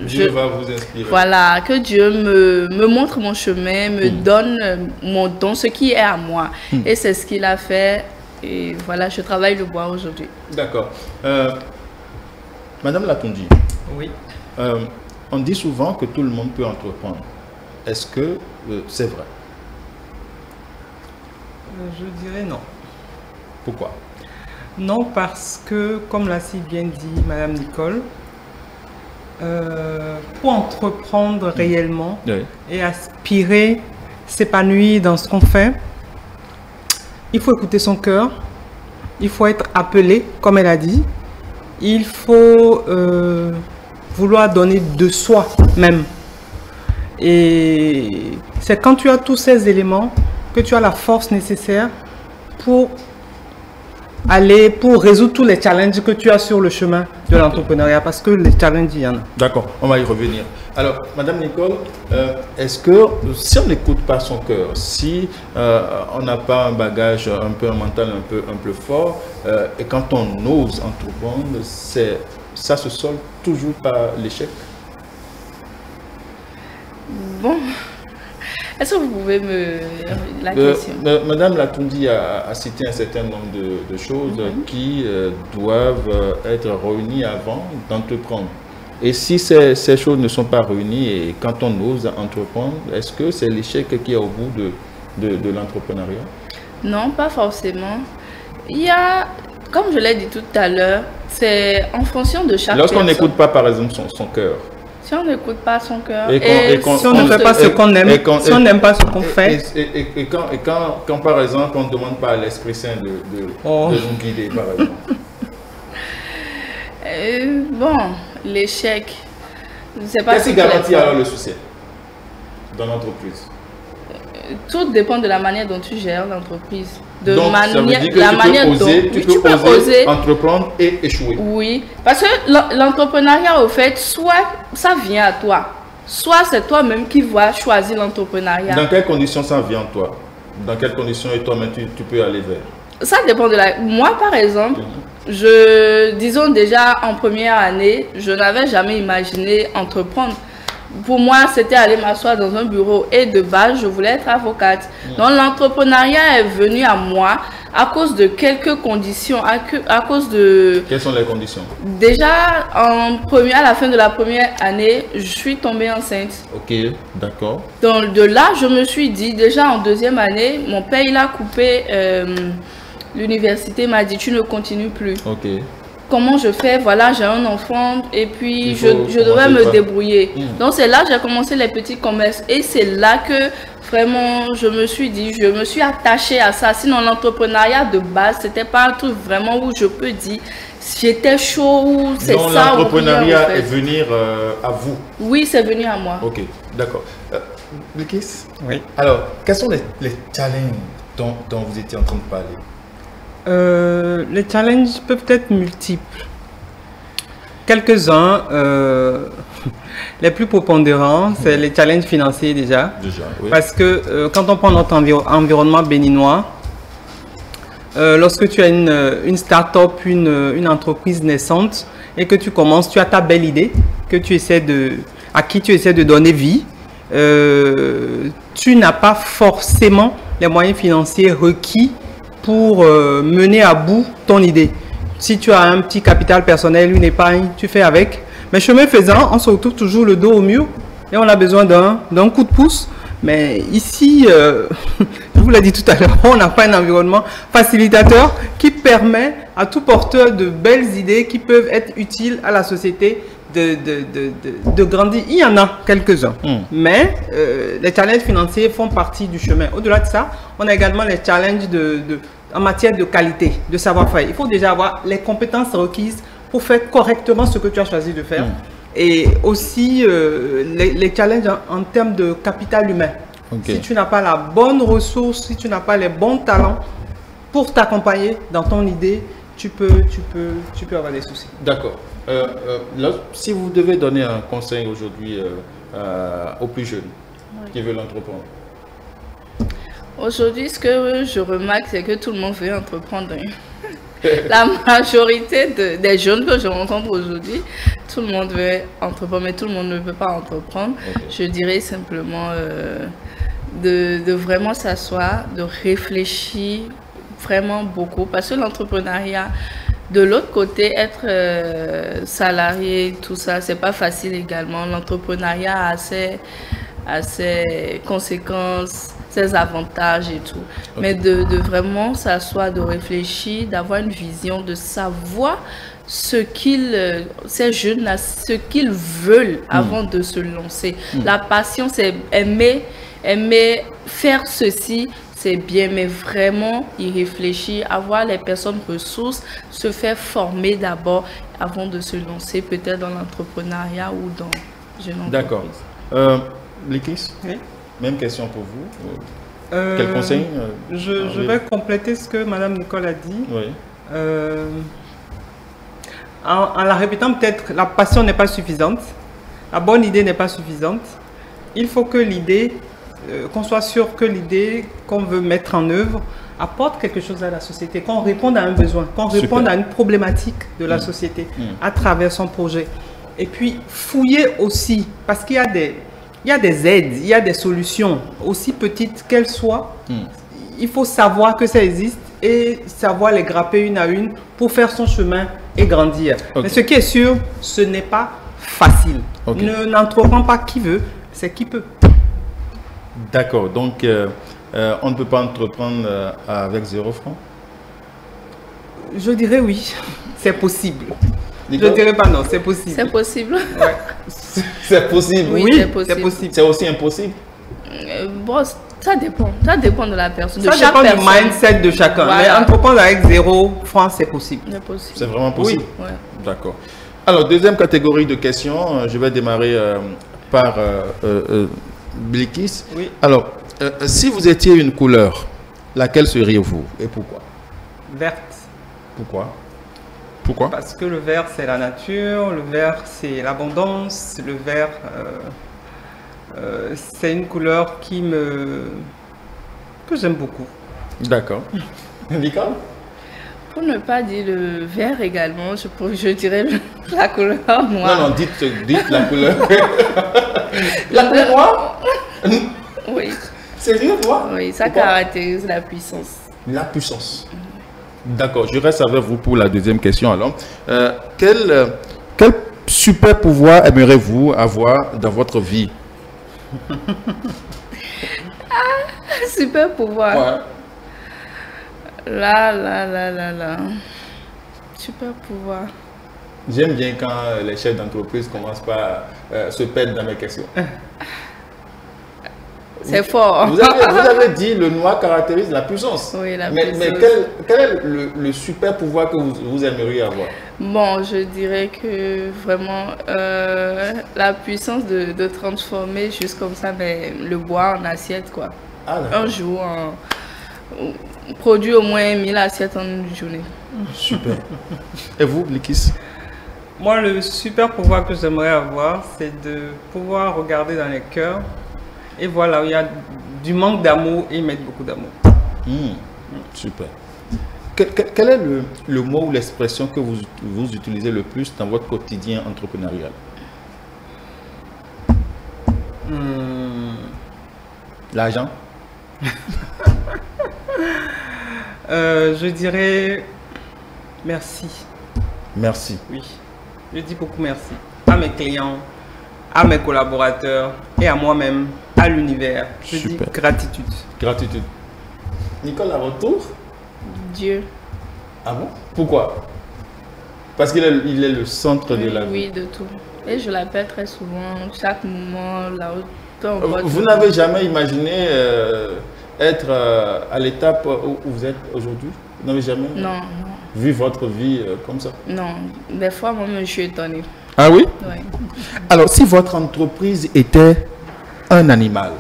Dieu va vous inspirer. Voilà, que Dieu me montre mon chemin, me donne mon don, ce qui est à moi. Et c'est ce qu'il a fait. Et voilà, je travaille le bois aujourd'hui. D'accord. Madame Latoundji. Oui. On dit souvent que tout le monde peut entreprendre. Est-ce que c'est vrai? Je dirais non. Pourquoi? Non, parce que, comme l'a si bien dit Madame Nicole, pour entreprendre réellement et aspirer, s'épanouir dans ce qu'on fait, il faut écouter son cœur, il faut être appelé, comme elle a dit, il faut vouloir donner de soi même. Et c'est quand tu as tous ces éléments que tu as la force nécessaire pour résoudre tous les challenges que tu as sur le chemin de l'entrepreneuriat, parce que les challenges, il y en a. D'accord, on va y revenir. Alors, Madame Nicole, est-ce que si on n'écoute pas son cœur, si on n'a pas un bagage un mental un peu fort, et quand on ose entreprendre, ça se solde toujours par l'échec? Bon... Est-ce que vous pouvez la question? Madame Latoundji a cité un certain nombre de choses qui doivent être réunies avant d'entreprendre. Et si ces choses ne sont pas réunies et quand on ose entreprendre, est-ce que c'est l'échec qui est au bout de l'entrepreneuriat? Non, pas forcément. Il y a, comme je l'ai dit tout à l'heure, c'est en fonction de chaque personne. Lorsqu'on n'écoute pas par exemple son cœur, si on n'écoute pas son cœur, si on ne fait pas ce qu'on aime, si on n'aime pas ce qu'on fait. Et quand par exemple on ne demande pas à l'Esprit Saint de nous guider par exemple. Bon, l'échec, je ne sais pas. Qu'est-ce qui garantit alors le succès dans l'entreprise? Tout dépend de la manière dont tu gères l'entreprise. Donc, ça veut dire que tu peux oser entreprendre et échouer. Oui, parce que l'entrepreneuriat, au fait, soit ça vient à toi, soit c'est toi-même qui vas choisir l'entrepreneuriat. Dans quelles conditions ça vient à toi? Dans quelles conditions et toi-même tu peux aller vers? Ça dépend de la... Moi, par exemple, disons déjà en première année, je n'avais jamais imaginé entreprendre. Pour moi, c'était aller m'asseoir dans un bureau et de base, je voulais être avocate. Donc, l'entrepreneuriat est venu à moi à cause de quelques conditions, à cause de... Quelles sont les conditions? Déjà, à la fin de la première année, je suis tombée enceinte. Ok, d'accord. Donc, de là, je me suis dit, déjà en deuxième année, mon père, il a coupé l'université, m'a dit, tu ne continues plus. Ok. Comment je fais? Voilà, j'ai un enfant et puis je devrais me débrouiller. Donc c'est là que j'ai commencé les petits commerces et c'est là que vraiment je me suis dit, je me suis attachée à ça. Sinon l'entrepreneuriat de base, c'était pas un truc vraiment où je peux dire j'étais chaud ou c'est ça. Donc l'entrepreneuriat est venu à vous? Oui, c'est venu à moi. Ok, d'accord. Bilkis? Oui. Alors, quels sont les challenges dont vous étiez en train de parler? Les challenges peuvent être multiples. Quelques-uns, les plus prépondérants, c'est les challenges financiers déjà. Oui. Parce que quand on prend notre environnement béninois, lorsque tu as une start-up, une entreprise naissante et que tu commences, tu as ta belle idée à qui tu essaies de donner vie, tu n'as pas forcément les moyens financiers requis pour mener à bout ton idée. Si tu as un petit capital personnel, une épargne, tu fais avec. Mais chemin faisant, on se retrouve toujours le dos au mur et on a besoin d'un coup de pouce. Mais ici, je vous l'ai dit tout à l'heure, on n'a pas un environnement facilitateur qui permet à tout porteur de belles idées qui peuvent être utiles à la société de grandir. Il y en a quelques-uns, mais les challenges financiers font partie du chemin. Au-delà de ça, on a également les challenges en matière de qualité, de savoir-faire. Il faut déjà avoir les compétences requises pour faire correctement ce que tu as choisi de faire. Et aussi les challenges en termes de capital humain. Si tu n'as pas la bonne ressource, si tu n'as pas les bons talents pour t'accompagner dans ton idée, tu peux avoir des soucis. D'accord. Si vous devez donner un conseil aujourd'hui aux plus jeunes qui veulent entreprendre. Aujourd'hui, ce que je remarque, c'est que tout le monde veut entreprendre. La majorité des jeunes que je rencontre aujourd'hui, tout le monde veut entreprendre, mais tout le monde ne veut pas entreprendre. Je dirais simplement de vraiment s'asseoir, de réfléchir vraiment beaucoup, parce que l'entrepreneuriat, de l'autre côté, être salarié, tout ça, c'est pas facile également. L'entrepreneuriat a ses conséquences, ses avantages et tout. Mais de vraiment s'asseoir, de réfléchir, d'avoir une vision, de savoir ces jeunes-là, ce qu'ils veulent avant de se lancer. La passion, c'est aimer faire ceci, c'est bien, mais vraiment y réfléchir, avoir les personnes ressources, se faire former d'abord avant de se lancer peut-être dans l'entrepreneuriat ou dans une entreprise. D'accord. Blikis, même question pour vous. Quel conseil je vais compléter ce que Madame Nicole a dit. Oui. En la répétant, peut-être la passion n'est pas suffisante, la bonne idée n'est pas suffisante. Il faut que l'idée, qu'on soit sûr que l'idée qu'on veut mettre en œuvre apporte quelque chose à la société, qu'on réponde à un besoin, qu'on réponde à une problématique de la société à travers son projet. Et puis fouiller aussi, parce qu'il y a des aides, il y a des solutions, aussi petites qu'elles soient. Il faut savoir que ça existe et savoir les grapper une à une pour faire son chemin et grandir. Mais ce qui est sûr, ce n'est pas facile. N'entreprend pas qui veut, c'est qui peut. D'accord, donc on ne peut pas entreprendre avec 0 francs? Je dirais oui, c'est possible. Je ne dirais pas non, c'est possible. C'est possible. Ouais. C'est possible. Oui, c'est possible. C'est aussi impossible. Bon, ça dépend. Ça dépend de la personne. Ça dépend du mindset de chacun. Voilà. Mais entreprendre avec 0 francs, c'est possible. C'est vraiment possible. Oui. Ouais. D'accord. Alors, deuxième catégorie de questions. Je vais démarrer par Blikis. Oui. Alors, si vous étiez une couleur, laquelle seriez-vous et pourquoi? Verte. Pourquoi? Pourquoi? Parce que le vert, c'est la nature, le vert, c'est l'abondance, le vert, c'est une couleur que j'aime beaucoup. D'accord. Nicole? Pour ne pas dire le vert également, je dirais la couleur noire. Non, dites la couleur. La couleur noire? Oui. Sérieux, noir? Oui, ça caractérise la puissance. La puissance. D'accord, je reste avec vous pour la deuxième question alors. Quel super pouvoir aimeriez-vous avoir dans votre vie? Super pouvoir. Ouais. Là. Super pouvoir. J'aime bien quand les chefs d'entreprise commencent par se perdre dans mes questions. C'est fort. Vous avez dit le noir caractérise la puissance. Oui, la puissance. Mais quel est le super pouvoir que vous aimeriez avoir? Bon, je dirais que vraiment la puissance de transformer juste comme ça mais le bois en assiette, quoi. Ah, un jour, produire au moins 1000 assiettes en une journée. Super. Et vous, Likis? Moi, le super pouvoir que j'aimerais avoir, c'est de pouvoir regarder dans les cœurs et voir là où il y a du manque d'amour et mettre beaucoup d'amour. Super. Quel est le mot ou l'expression que vous utilisez le plus dans votre quotidien entrepreneurial? L'argent? Je dirais merci. Merci. Oui, je dis beaucoup merci à mes clients, à mes collaborateurs et à moi-même, à l'univers. Je dis gratitude. Gratitude. Nicole, à retour? Dieu. Ah bon? Pourquoi? Parce qu'il est le centre de la vie. Oui, de tout. Et je l'appelle très souvent, chaque moment, là où vous n'avez jamais imaginé être à l'étape où vous êtes aujourd'hui? Vous n'avez jamais vu votre vie comme ça? Non, des fois, moi-même, je suis étonnée. Ah oui? Oui. Alors, si votre entreprise était un animal,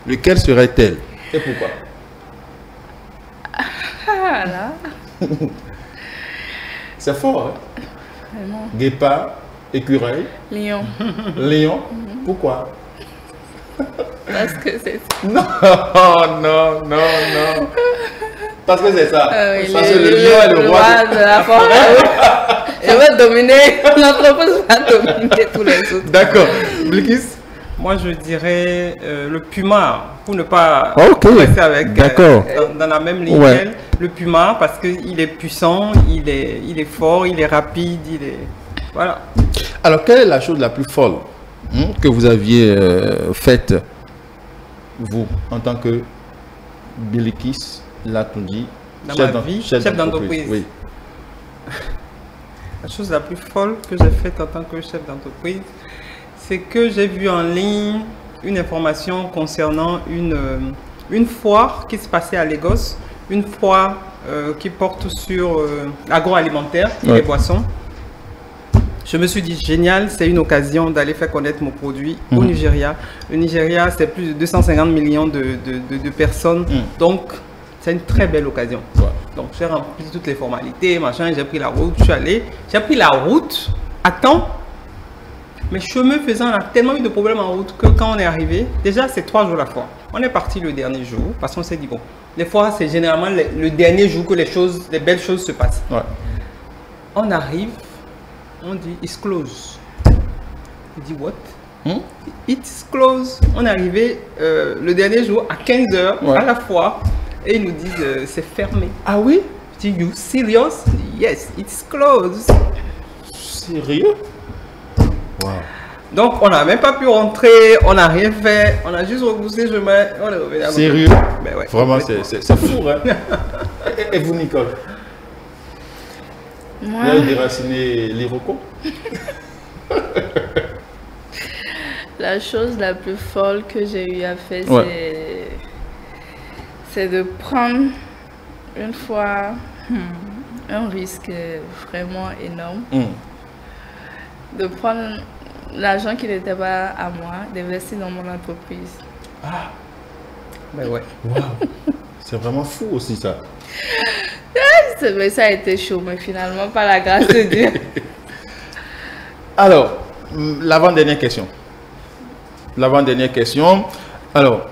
lequel serait-elle et pourquoi? Ah là. C'est fort, hein? Vraiment. Guépard, écureuil. Lion. Lion. Pourquoi? Parce que c'est ça. Non, non, non, non. Parce que c'est ça. Oui, parce que le lion est le roi de la forêt. Je vais dominer, l'entreprise va dominer tous les autres. D'accord. Blikis? Moi, je dirais le puma, pour ne pas rester avec dans la même ligne. Ouais. Le puma, parce qu'il est puissant, il est fort, il est rapide, il est... Voilà. Alors, quelle est la chose la plus folle que vous aviez faite, vous, en tant que Bilikis Latoundji, chef d'entreprise? Oui. La chose la plus folle que j'ai faite en tant que chef d'entreprise, c'est que j'ai vu en ligne une information concernant une foire qui se passait à Lagos, une foire qui porte sur l'agroalimentaire et les boissons. Je me suis dit, génial, c'est une occasion d'aller faire connaître mon produit au Nigeria. Le Nigeria, c'est plus de 250 millions de personnes, donc c'est une très belle occasion. Donc j'ai rempli toutes les formalités, machin, j'ai pris la route, je suis allé, j'ai pris la route à temps. Mais chemin faisant, on a tellement eu de problèmes en route que quand on est arrivé, déjà c'est 3 jours la foire. On est parti le dernier jour parce qu'on s'est dit, bon, les foires c'est généralement le dernier jour que les belles choses se passent. Ouais. On arrive, on dit, it's closed. On dit, what? It's closed. On est arrivé le dernier jour à 15 h à la foire et ils nous disent, c'est fermé. Ah oui? Je dis, you serious? Yes, it's closed. Sérieux? Wow. Donc on n'a même pas pu rentrer, on n'a rien fait, on a juste repoussé le chemin, on est revenu à Sérieux? Ben ouais. Vraiment c'est fou, hein? Et vous, Nicole? Moi... Vous avez déraciné l'Iroko? La chose la plus folle que j'ai eu à faire, c'est de prendre une fois un risque vraiment énorme. De prendre l'argent qui n'était pas à moi, d'investir dans mon entreprise. Ah, ben ouais. Wow. C'est vraiment fou aussi ça. Mais ça a été chaud, mais finalement, par la grâce de Dieu. Alors, l'avant-dernière question. L'avant-dernière question. Alors,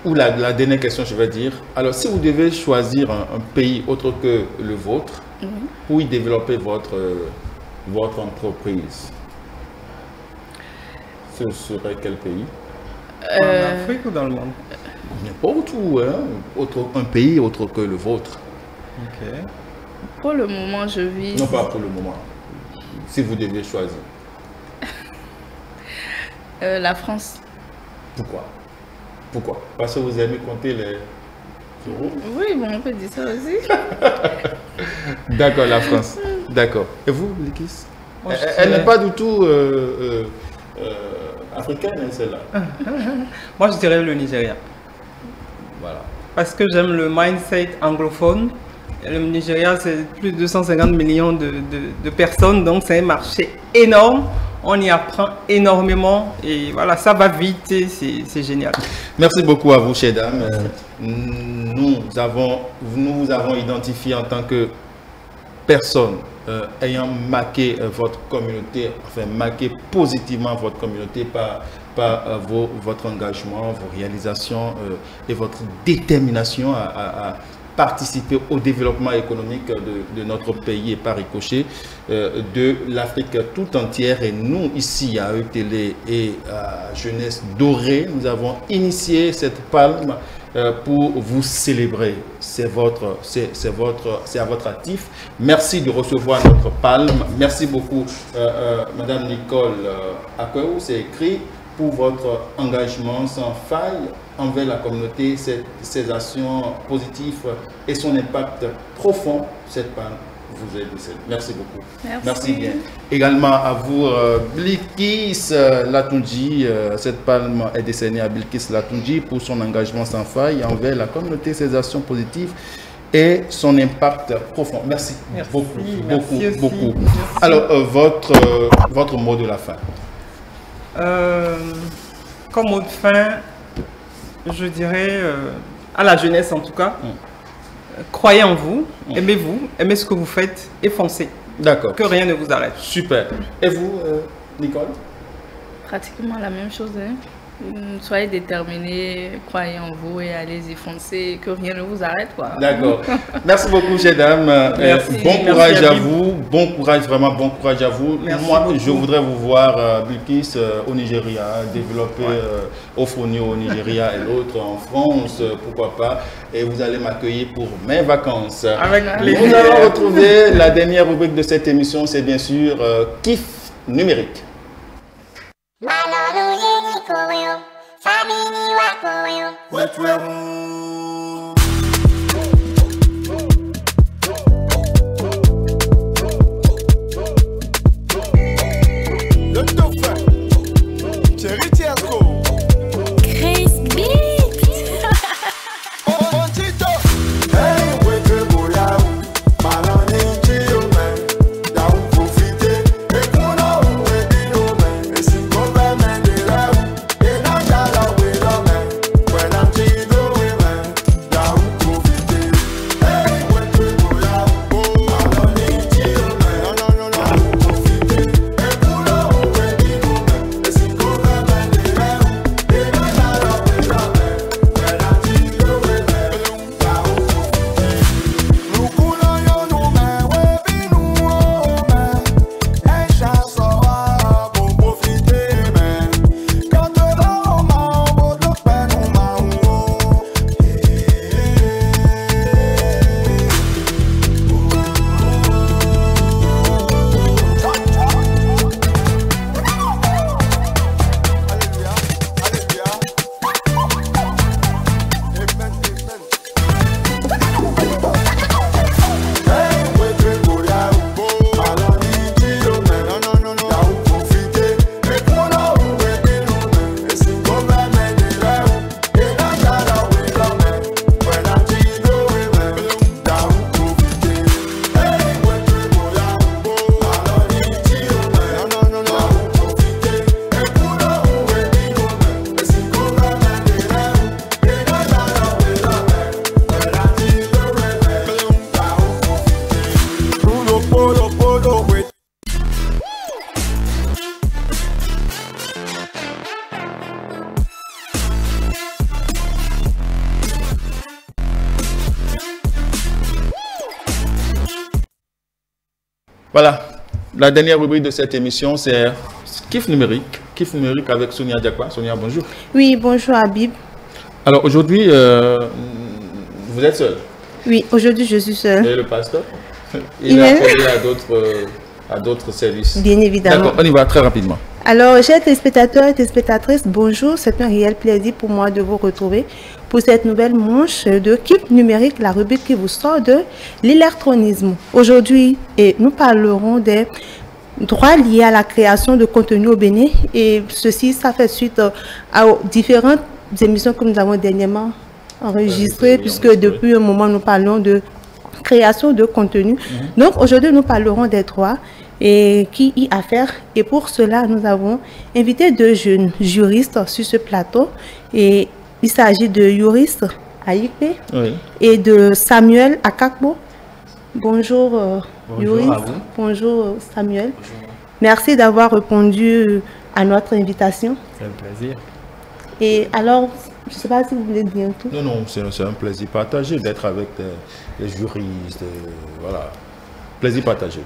ou la dernière question, je vais dire. Alors, si vous devez choisir un pays autre que le vôtre, pour y développer votre entreprise, ce serait quel pays? En Afrique ou dans le monde? N'importe où, hein? Un pays autre que le vôtre. Ok. Pour le moment, je vis... Non, pas pour le moment. Si vous deviez choisir. La France. Pourquoi? Parce que vous aimez compter les euros? Oui, bon, on peut dire ça aussi. D'accord, la France. D'accord. Et vous, Likis? Elle n'est pas du tout africaine, celle-là. Moi, je dirais le Nigeria. Voilà. Parce que j'aime le mindset anglophone. Le Nigeria, c'est plus de 250 millions de personnes, donc c'est un marché énorme. on y apprend énormément et voilà, ça va vite et c'est génial. Merci beaucoup à vous, chers dames. Nous vous avons identifié en tant que personne ayant marqué votre communauté, enfin marqué positivement votre communauté par votre engagement, vos réalisations et votre détermination à participer au développement économique de notre pays et par ricochet de l'Afrique tout entière. Et nous, ici à ETélé et à Jeunesse Dorée, nous avons initié cette palme pour vous célébrer. C'est à votre actif. Merci de recevoir notre palme. Merci beaucoup, Madame Nicole Akweu, c'est écrit, pour votre engagement sans faille envers la communauté, ses actions positives et son impact profond. Cette palme vous est décernée. Merci beaucoup. Merci bien. Également à vous, Bilkis Latundji. Cette palme est décernée à Bilkis Latundji pour son engagement sans faille envers la communauté, ses actions positives et son impact profond. Merci, beaucoup. Merci. Alors, votre mot de la fin. Comme mot de fin, je dirais à la jeunesse en tout cas, croyez en vous, aimez-vous, aimez ce que vous faites et foncez. D'accord. Que rien ne vous arrête. Super. Et vous, Nicole? Pratiquement la même chose. Hein. Soyez déterminés, croyez en vous et allez-y foncer, que rien ne vous arrête. D'accord. Merci beaucoup, chers dames. Bon courage à vous. Bon courage, vraiment bon courage à vous. Moi, je voudrais vous voir, Bilkis, au Nigeria, développer Ofonio au Nigeria et l'autre en France, pourquoi pas. Et vous allez m'accueillir pour mes vacances. Avec plaisir. Nous allons retrouver la dernière rubrique de cette émission, c'est bien sûr Kiff numérique. Le dauphin, Thierry Tiasco, Chris Beat. Voilà, la dernière rubrique de cette émission, c'est Kiff numérique. Kiff numérique avec Sonia Diakwa. Sonia, bonjour. Oui, bonjour Habib. Alors aujourd'hui, vous êtes seul? Oui, aujourd'hui je suis seul. Et le pasteur? Il a appelé à d'autres services. Bien évidemment. D'accord, on y va très rapidement. Alors, chers téléspectateurs et téléspectatrices, bonjour. C'est un réel plaisir pour moi de vous retrouver pour cette nouvelle manche de Kiff numérique, la rubrique qui vous sort de l'électronisme. Aujourd'hui, nous parlerons des droits liés à la création de contenu au Bénin. Et ceci, ça fait suite à différentes émissions que nous avons dernièrement enregistrées, puisque depuis un moment, nous parlons de création de contenu. Donc, aujourd'hui, nous parlerons des droits et qui y a affaire. Et pour cela, nous avons invité 2 jeunes juristes sur ce plateau. Et il s'agit de Yoris Aïkpe et de Samuel Akakbo. Bonjour, Yoris. Bonjour Samuel. Bonjour. Merci d'avoir répondu à notre invitation. C'est un plaisir. Et alors, je ne sais pas si vous voulez dire tout. Non, c'est un plaisir partagé d'être avec les juristes. Voilà. Plaisir partagé.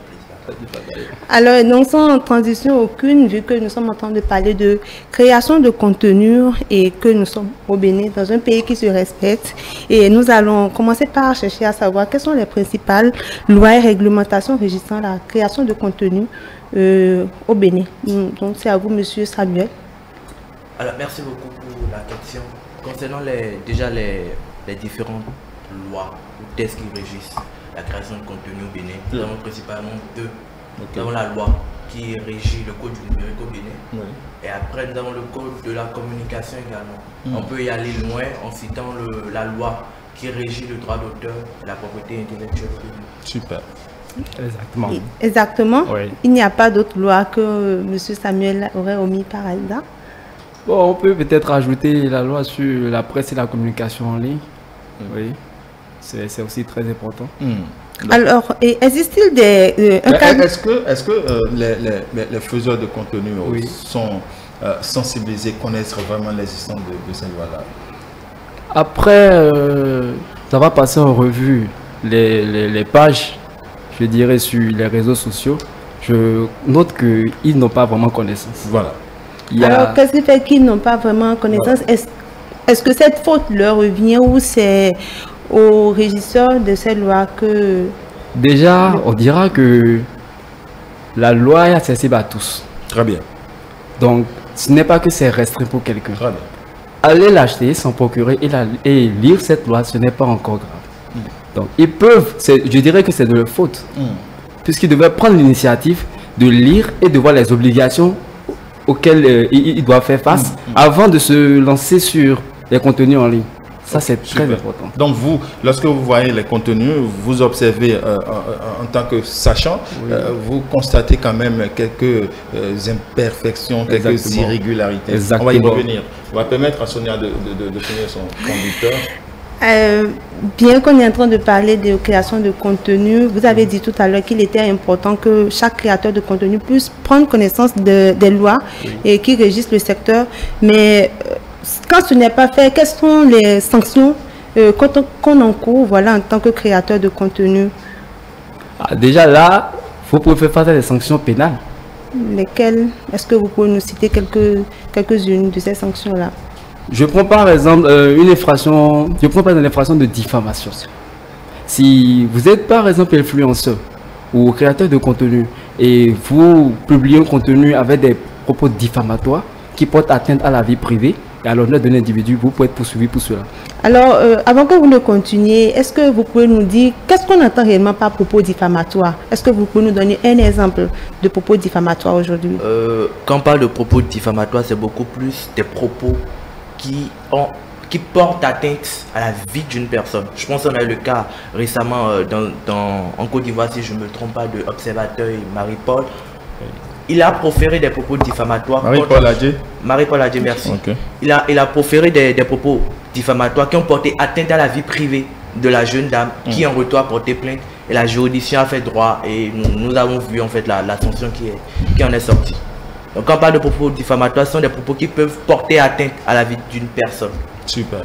Alors, non sans transition aucune, vu que nous sommes en train de parler de création de contenu et que nous sommes au Bénin, dans un pays qui se respecte. Et nous allons commencer par chercher à savoir quelles sont les principales lois et réglementations régissant la création de contenu au Bénin. Donc, c'est à vous, monsieur Samuel. Alors, merci beaucoup pour la question. Concernant les différentes lois ou textes qui régissent la création de contenu au Bénin, nous avons principalement 2. Nous avons la loi qui régit le code du numérique au Bénin. Et après, nous avons le code de la communication également. On peut y aller loin en citant la loi qui régit le droit d'auteur et la propriété intellectuelle au Bénin. Super. Exactement. Exactement. Oui. Il n'y a pas d'autre loi que M. Samuel aurait omis par hasard. Bon, on peut peut-être ajouter la loi sur la presse et la communication en ligne. Oui, c'est aussi très important. Alors, existe-t-il des... Est-ce que les faiseurs de contenu sont sensibilisés, connaissent vraiment l'existence de ces lois-là? Après, ça va passer en revue les pages, je dirais, sur les réseaux sociaux. Je note qu'ils n'ont pas vraiment connaissance. Voilà. Alors, qu'est-ce qui fait qu'ils n'ont pas vraiment connaissance? Est-ce que cette faute leur revient ou c'est au régisseur de cette loi que... Déjà, on dira que la loi est accessible à tous. Très bien. Donc, ce n'est pas que c'est restreint pour quelqu'un. Très bien. Aller l'acheter, s'en procurer et lire cette loi, ce n'est pas encore grave. Donc, ils peuvent, je dirais que c'est de leur faute. Puisqu'ils devaient prendre l'initiative de lire et de voir les obligations auxquelles ils doivent faire face avant de se lancer sur les contenus en ligne. Ça, c'est très important. Donc, vous, lorsque vous voyez les contenus, vous observez en tant que sachant, vous constatez quand même quelques imperfections, quelques irrégularités. Exactement. On va y revenir. On va permettre à Sonia de finir son conducteur. Bien qu'on est en train de parler de création de contenu, vous avez dit tout à l'heure qu'il était important que chaque créateur de contenu puisse prendre connaissance des lois et qui régissent le secteur. Mais quand ce n'est pas fait, quelles sont les sanctions qu'on encourt en tant que créateur de contenu? Déjà là, vous pouvez faire face à des sanctions pénales. Lesquelles? Est-ce que vous pouvez nous citer quelques-unes de ces sanctions-là? Je prends par exemple une infraction de diffamation. Si vous êtes par exemple influenceur ou créateur de contenu et vous publiez un contenu avec des propos diffamatoires qui portent atteinte à la vie privée et à l'honneur de l'individu, vous pouvez être poursuivi pour cela. Alors, avant que vous ne continuiez, est-ce que vous pouvez nous dire qu'est-ce qu'on entend réellement par propos diffamatoires? Est-ce que vous pouvez nous donner un exemple de propos diffamatoires aujourd'hui? Quand on parle de propos diffamatoires, c'est beaucoup plus des propos qui portent atteinte à la vie d'une personne. Je pense qu'on a eu le cas récemment en Côte d'Ivoire, si je ne me trompe pas, de Observateur Marie-Paul. Il a proféré des propos diffamatoires. Marie-Paul Adjé. Marie-Paul Adjé, merci. Okay. Il a proféré des propos diffamatoires qui ont porté atteinte à la vie privée de la jeune dame qui en retour a porté plainte et la juridiction a fait droit et nous avons vu en fait la sanction qui en est sortie. Donc quand on parle de propos diffamatoires, ce sont des propos qui peuvent porter atteinte à la vie d'une personne. Super.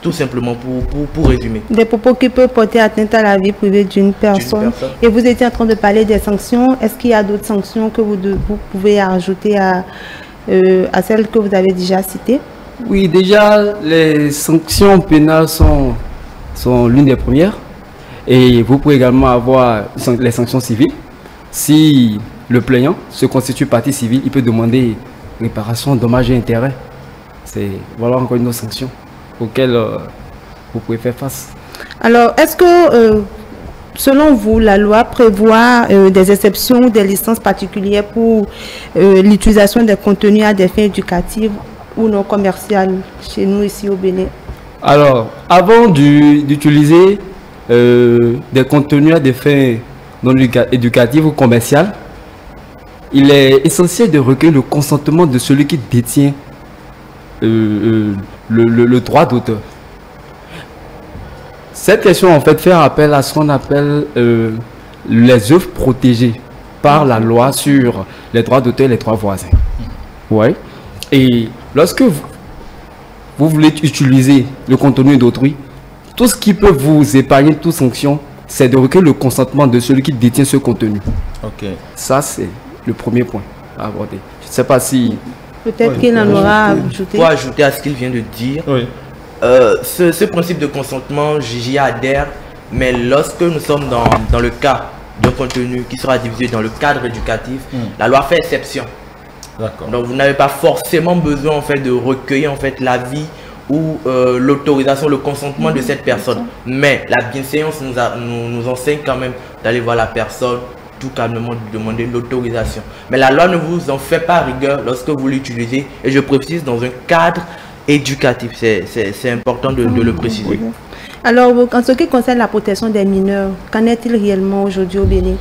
Tout simplement pour résumer. Des propos qui peuvent porter atteinte à la vie privée d'une personne. Et vous étiez en train de parler des sanctions. Est-ce qu'il y a d'autres sanctions que vous pouvez ajouter à celles que vous avez déjà citées? Oui, déjà, les sanctions pénales sont l'une des premières. Et vous pouvez également avoir les sanctions civiles. Si le plaignant se constitue partie civile, il peut demander réparation, dommages et intérêts. C'est voilà encore une autre sanction auxquelles vous pouvez faire face. Alors, est-ce que, selon vous, la loi prévoit des exceptions ou des licences particulières pour l'utilisation des contenus à des fins éducatives ou non commerciales chez nous ici au Bénin? Alors, avant d'utiliser des contenus à des fins non éducatives ou commerciales, il est essentiel de recueillir le consentement de celui qui détient le droit d'auteur. Cette question en fait fait appel à ce qu'on appelle les œuvres protégées par la loi sur les droits d'auteur et les droits voisins. Ouais. Et lorsque vous voulez utiliser le contenu d'autrui, tout ce qui peut vous épargner toute sanction, c'est de recueillir le consentement de celui qui détient ce contenu. Ok. Ça, c'est le premier point à aborder. Je ne sais pas si... Peut-être qu'il en aura ajouté. Pour ajouter à ce qu'il vient de dire, oui. Ce principe de consentement, j'y adhère, mais lorsque nous sommes dans le cas d'un contenu qui sera divisé dans le cadre éducatif, la loi fait exception. Donc vous n'avez pas forcément besoin en fait de recueillir en fait l'avis ou l'autorisation, le consentement de cette personne. Mais la bienséance nous enseigne quand même d'aller voir la personne, tout calmement lui demander l'autorisation. Mais la loi ne vous en fait pas rigueur lorsque vous l'utilisez, et je précise dans un cadre éducatif. C'est important de le préciser. Alors, en ce qui concerne la protection des mineurs, qu'en est-il réellement aujourd'hui au Bénin?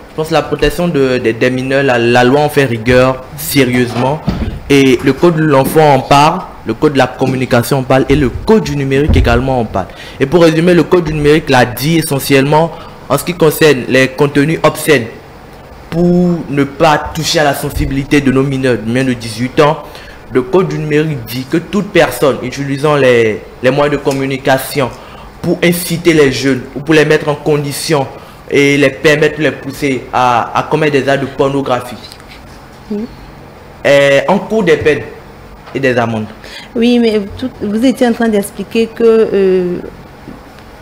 Je pense que la protection des mineurs, la loi en fait rigueur sérieusement, et le code de l'enfant en parle, le code de la communication en parle, et le code du numérique également en parle. Et pour résumer, le code du numérique l'a dit essentiellement en ce qui concerne les contenus obscènes, pour ne pas toucher à la sensibilité de nos mineurs de moins de 18 ans. Le code du numérique dit que toute personne utilisant les moyens de communication pour inciter les jeunes ou pour les mettre en condition et les permettre de les pousser à commettre des actes de pornographie en cours des peines et des amendes. Oui, mais vous étiez en train d'expliquer que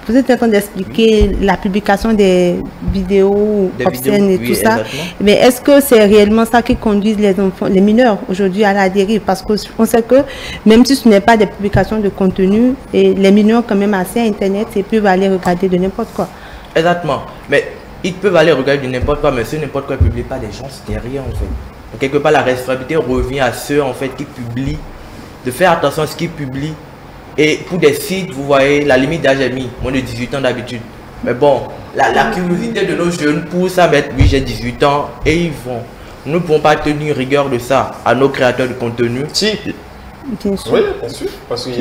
vous êtes en train d'expliquer la publication des vidéos obscènes et tout ça. Exactement. Mais est-ce que c'est réellement ça qui conduit les enfants, les mineurs aujourd'hui à la dérive? Parce qu'on sait que même si ce n'est pas des publications de contenu, et les mineurs quand même assez Internet et peuvent aller regarder de n'importe quoi. Exactement. Mais ils peuvent aller regarder de n'importe quoi, mais ce n'importe quoi ne publie pas des gens derrière en fait. Donc, quelque part, la responsabilité revient à ceux en fait qui publient, de faire attention à ce qu'ils publient. Et pour des sites, vous voyez, la limite d'âge est mise, moins de 18 ans d'habitude. Mais bon, la curiosité de nos jeunes pousse à mettre, oui, j'ai 18 ans, et ils vont. Nous ne pouvons pas tenir rigueur de ça à nos créateurs de contenu. Si. Bien sûr. Oui, bien sûr. Parce qu'il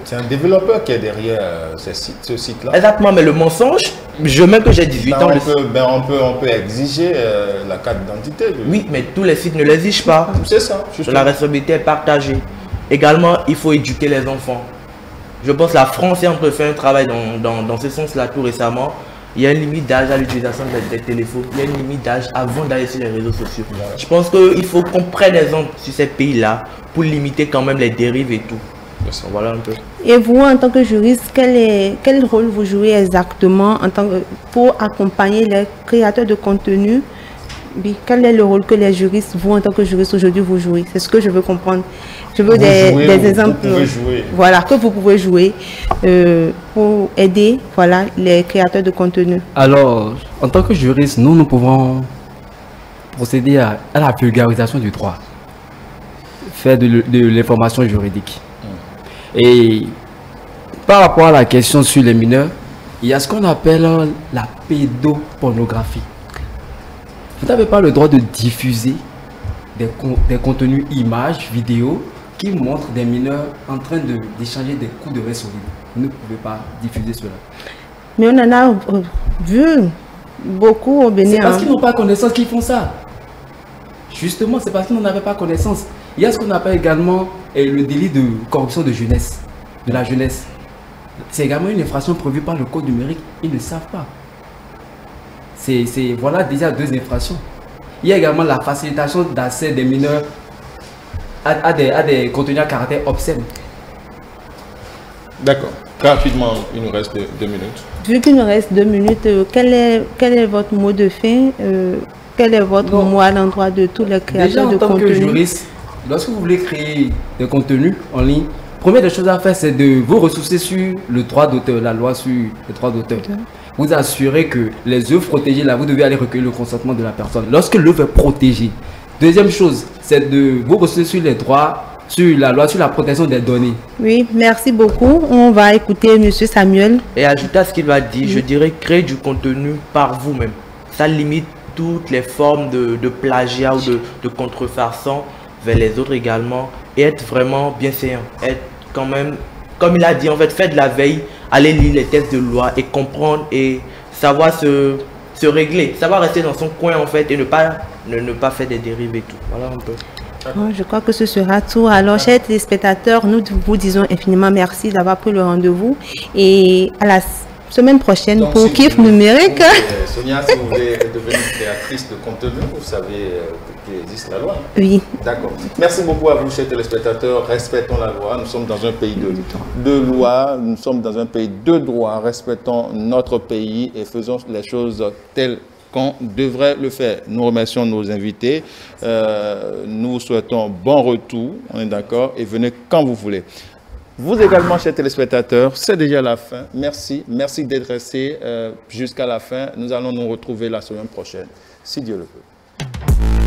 c'est un développeur qui est derrière ce site-là. Exactement, mais le mensonge, je mets que j'ai 18 ans. On peut exiger la carte d'identité. Oui, mais tous les sites ne l'exigent pas. C'est ça. La responsabilité est partagée. Également, il faut éduquer les enfants. Je pense que la France est en train de faire un travail dans ce sens-là tout récemment. Il y a une limite d'âge à l'utilisation des téléphones. Il y a une limite d'âge avant d'aller sur les réseaux sociaux. Je pense qu'il faut qu'on prenne exemple sur ces pays-là pour limiter quand même les dérives et tout. Voilà un peu. Et vous, en tant que juriste, quel rôle vous jouez exactement pour accompagner les créateurs de contenu? Oui, quel est le rôle que les juristes, vous en tant que juriste aujourd'hui, vous jouez? C'est ce que je veux comprendre. Je veux des exemples, voilà, que vous pouvez jouer pour aider, voilà, les créateurs de contenu. Alors, en tant que juriste, nous pouvons procéder à la vulgarisation du droit, faire de l'information juridique. Et par rapport à la question sur les mineurs, il y a ce qu'on appelle la pédopornographie. Vous n'avez pas le droit de diffuser des contenus images, vidéos qui montrent des mineurs en train d'échanger des coups de reste solides. Vous ne pouvez pas diffuser cela. Mais on en a vu beaucoup au Bénin. C'est parce qu'ils n'ont pas connaissance qu'ils font ça. Justement, c'est parce qu'ils n'en avaient pas connaissance. Il y a ce qu'on appelle également le délit de corruption de jeunesse, de la jeunesse. C'est également une infraction prévue par le code numérique. Ils ne savent pas. Voilà déjà deux infractions. Il y a également la facilitation d'accès des mineurs à des contenus à caractère obscène. D'accord. Rapidement, il nous reste 2 minutes. Vu qu'il nous reste 2 minutes, quel est votre mot de fin? Quel est votre mot à l'endroit de tous les créateurs de contenu? Déjà, en tant que juriste, lorsque vous voulez créer des contenus en ligne, première des choses à faire, c'est de vous ressourcer sur le droit d'auteur, la loi sur le droit d'auteur. Vous assurez que les œuvres protégées, là, vous devez aller recueillir le consentement de la personne. Lorsque l'œuvre est protégée. Deuxième chose, c'est de vous ressourcer sur les droits, sur la loi, sur la protection des données. Oui, merci beaucoup. On va écouter M. Samuel. Et ajouter à ce qu'il va dire, je dirais créer du contenu par vous-même. Ça limite toutes les formes de plagiat ou de contrefaçon vers les autres également et être vraiment bienséant. Être quand même, comme il a dit, en fait, faire de la veille, aller lire les textes de loi et comprendre et savoir se régler, savoir rester dans son coin en fait et ne pas faire des dérives et tout. Voilà un peu. Bon, je crois que ce sera tout. Alors, chers téléspectateurs, nous vous disons infiniment merci d'avoir pris le rendez-vous et à la semaine prochaine Donc, pour si Kiff vous voulez- numérique. Sonia, si vous voulez devenir créatrice de contenu, vous savez qu'il existe la loi. Oui. D'accord. Merci beaucoup à vous, chers téléspectateurs. Respectons la loi. Nous sommes dans un pays de loi. Nous sommes dans un pays de droit. Respectons notre pays et faisons les choses telles qu'on devrait le faire. Nous remercions nos invités. Nous vous souhaitons bon retour. On est d'accord. Et venez quand vous voulez. Vous également, chers téléspectateurs, c'est déjà la fin. Merci. Merci d'être restés jusqu'à la fin. Nous allons nous retrouver la semaine prochaine, si Dieu le veut.